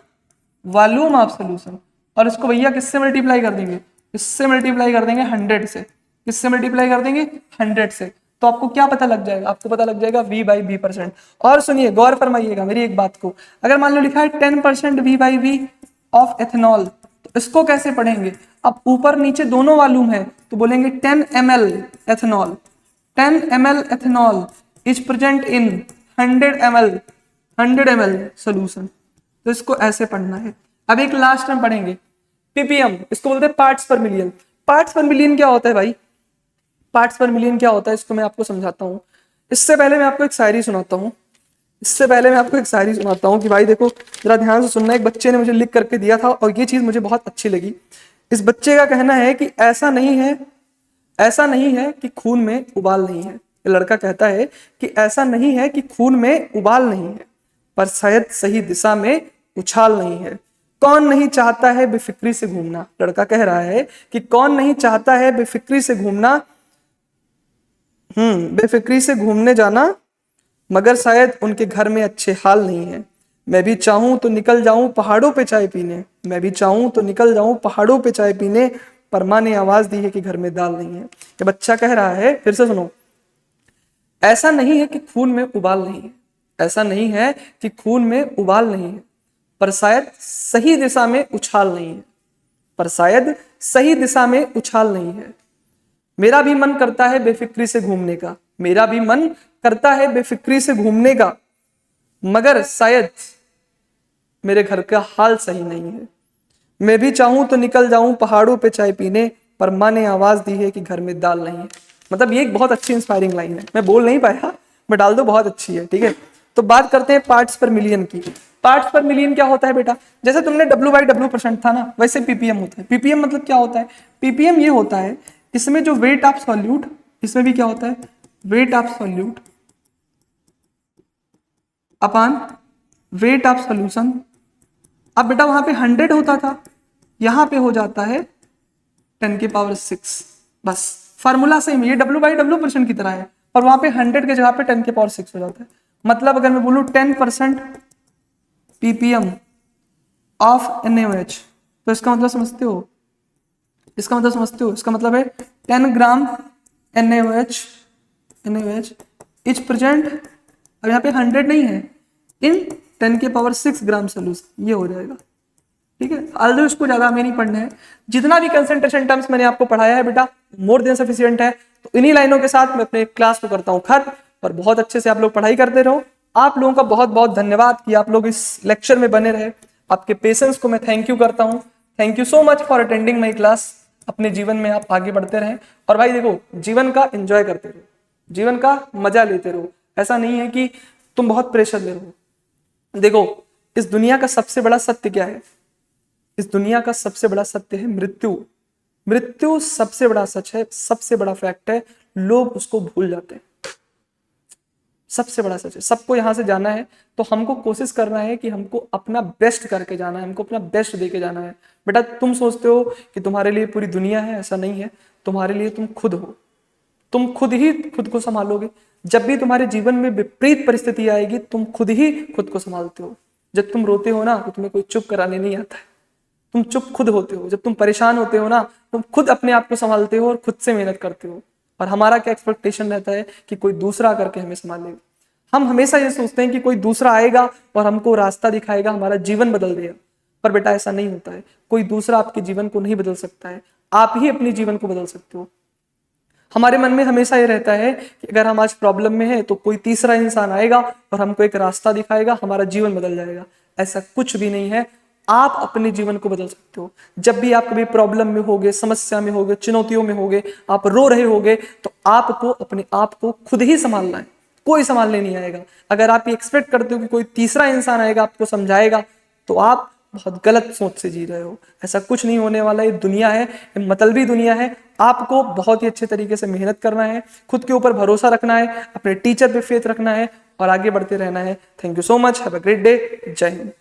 volume of solution. और इसको भैया किससे मल्टीप्लाई कर देंगे, इससे मल्टीप्लाई कर देंगे 100 से, किससे मल्टीप्लाई कर देंगे 100 से, तो आपको क्या पता लग जाएगा, आपको पता लग जाएगा V बाई वी परसेंट। और सुनिए गौर फरमाइएगा मेरी एक बात को, अगर मान लो लिखा है 10% V by V of ethanol, तो इसको कैसे पढ़ेंगे, अब ऊपर नीचे दोनों वॉल्यूम है तो बोलेंगे 10 ml ethanol, 10 ml ethanol is present in 100 ml solution, तो इसको ऐसे पढ़ना है। अब एक लास्ट में पढ़ेंगे ppm, इसको बोलते हैं पार्ट्स पर मिलियन। पार्ट्स पर मिलियन क्या होता है भाई, पार्ट्स पर मिलियन क्या होता है इसको मैं आपको समझाता हूँ। इससे पहले मैं आपको एक शायरी सुनाता हूँ, इससे पहले मैं आपको एक शायरी सुनाता हूँ कि भाई देखो जरा ध्यान से सुनना। एक बच्चे ने मुझे लिख करके दिया था और ये चीज मुझे बहुत अच्छी लगी। इस बच्चे का कहना है कि ऐसा नहीं है कि खून में उबाल नहीं है। ये लड़का कहता है कि ऐसा नहीं है कि खून में उबाल नहीं है, पर शायद सही दिशा में उछाल नहीं है। कौन नहीं चाहता है बेफिक्री से घूमना। लड़का कह रहा है कि कौन नहीं चाहता है बेफिक्री से घूमना, बेफिक्री से घूमने जाना, मगर शायद उनके घर में अच्छे हाल नहीं है। मैं भी चाहूं तो निकल जाऊं पहाड़ों पे चाय पीने, मैं भी चाहूं तो निकल जाऊं पहाड़ों पे चाय पीने, पर माँ ने आवाज दी है कि घर में दाल नहीं है। ये बच्चा कह रहा है, फिर से सुनो, ऐसा नहीं है कि खून में उबाल नहीं है, ऐसा नहीं है कि खून में उबाल नहीं है, पर शायद सही दिशा में उछाल नहीं है, पर शायद सही दिशा में उछाल नहीं है। मेरा भी मन करता है बेफिक्री से घूमने का, मेरा भी मन करता है बेफिक्री से घूमने का, मगर शायद मेरे घर का हाल सही नहीं है। मैं भी चाहूं तो निकल जाऊं पहाड़ों पे चाय पीने, पर माँ ने आवाज दी है कि घर में दाल नहीं है। मतलब ये एक बहुत अच्छी इंस्पायरिंग लाइन है, मैं बोल नहीं पाया, मैं डाल दो, बहुत अच्छी है। ठीक है, तो बात करते हैं पार्ट्स पर मिलियन की। पार्ट्स पर मिलियन क्या होता है बेटा? जैसे तुमने W/W% था ना, वैसे पीपीएम होता है। पीपीएम मतलब क्या होता है? पीपीएम ये होता है, इसमें जो वेट ऑफ सॉल्यूट, इसमें भी क्या होता है, weight of solute upon weight of solution. अब बेटा वहां पे 100 होता था, यहां पे हो जाता है 10⁶। बस फार्मूला सेम, ये W/W% की तरह है, और वहां पे 100 के जगह पे 10⁶ हो जाता है। मतलब अगर मैं बोलूं 10% पीपीएम ऑफ NaOH, तो इसका मतलब समझते हो, इसका मतलब है 10 ग्राम NaOH इज प्रेजेंट। अब यहाँ पे 100 नहीं है, इन 10⁶ ग्राम सोल्यूशन, ये हो जाएगा। ठीक है, ऑल्दो इसको ज्यादा हमें नहीं पढ़ना है। जितना भी कंसंट्रेशन टर्म्स मैंने आपको पढ़ाया है बेटा, मोर देन सफिशिएंट है। तो इन्हीं लाइनों के साथ मैं अपने क्लास को करता हूँ खत्म, और बहुत अच्छे से आप लोग पढ़ाई करते रहो। आप लोगों का बहुत बहुत धन्यवाद कि आप लोग इस लेक्चर में बने रहे। आपके पेशेंस को मैं थैंक यू करता हूँ। Thank you so much for attending my class. अपने जीवन में आप आगे बढ़ते रहें, और भाई देखो जीवन का एंजॉय करते रहो, जीवन का मजा लेते रहो। ऐसा नहीं है कि तुम बहुत प्रेशर ले रहो। देखो इस दुनिया का सबसे बड़ा सत्य क्या है? इस दुनिया का सबसे बड़ा सत्य है मृत्यु। मृत्यु सबसे बड़ा सच है, सबसे बड़ा फैक्ट है, लोग उसको भूल जाते हैं। सबसे बड़ा सच है, सबको यहां से जाना है, तो हमको कोशिश करना है कि हमको अपना बेस्ट करके जाना है, हमको अपना बेस्ट देके जाना है। बेटा तुम सोचते हो कि तुम्हारे लिए पूरी दुनिया है, ऐसा नहीं है। तुम्हारे लिए तुम खुद हो, तुम खुद ही खुद को संभालोगे। जब भी तुम्हारे जीवन में विपरीत परिस्थिति आएगी, तुम खुद ही खुद को संभालते हो। जब तुम रोते हो ना, तो तुम्हें कोई चुप कराने नहीं आता है, तुम चुप खुद होते हो। जब तुम परेशान होते हो ना, तुम खुद अपने आप को संभालते हो और खुद से मेहनत करते हो। और हमारा क्या एक्सपेक्टेशन रहता है कि कोई दूसरा करके हमें संभालेगा। हम हमेशा ये सोचते हैं कि कोई दूसरा आएगा और हमको रास्ता दिखाएगा, हमारा जीवन बदल देगा। पर बेटा ऐसा नहीं होता है, कोई दूसरा आपके जीवन को नहीं बदल सकता है, आप ही अपने जीवन को बदल सकते हो। हमारे मन में हमेशा ये रहता है कि अगर हम आज प्रॉब्लम में हैं तो कोई तीसरा इंसान आएगा और हमको एक रास्ता दिखाएगा, हमारा जीवन बदल जाएगा। ऐसा कुछ भी नहीं है, आप अपने जीवन को बदल सकते हो। जब भी आप कभी प्रॉब्लम में होगे, समस्या में होगे, चुनौतियों में होगे, आप रो रहे होगे, तो आपको अपने आप को खुद ही संभालना है, कोई संभालने नहीं आएगा। अगर आप ये एक्सपेक्ट करते हो कि कोई तीसरा इंसान आएगा आपको समझाएगा, तो आप बहुत गलत सोच से जी रहे हो। ऐसा कुछ नहीं होने वाला। ये दुनिया है, ये मतलबी दुनिया है। आपको बहुत ही अच्छे तरीके से मेहनत करना है, खुद के ऊपर भरोसा रखना है, अपने टीचर पे फेथ रखना है और आगे बढ़ते रहना है। Thank you so much, have a great day. जय हिंद।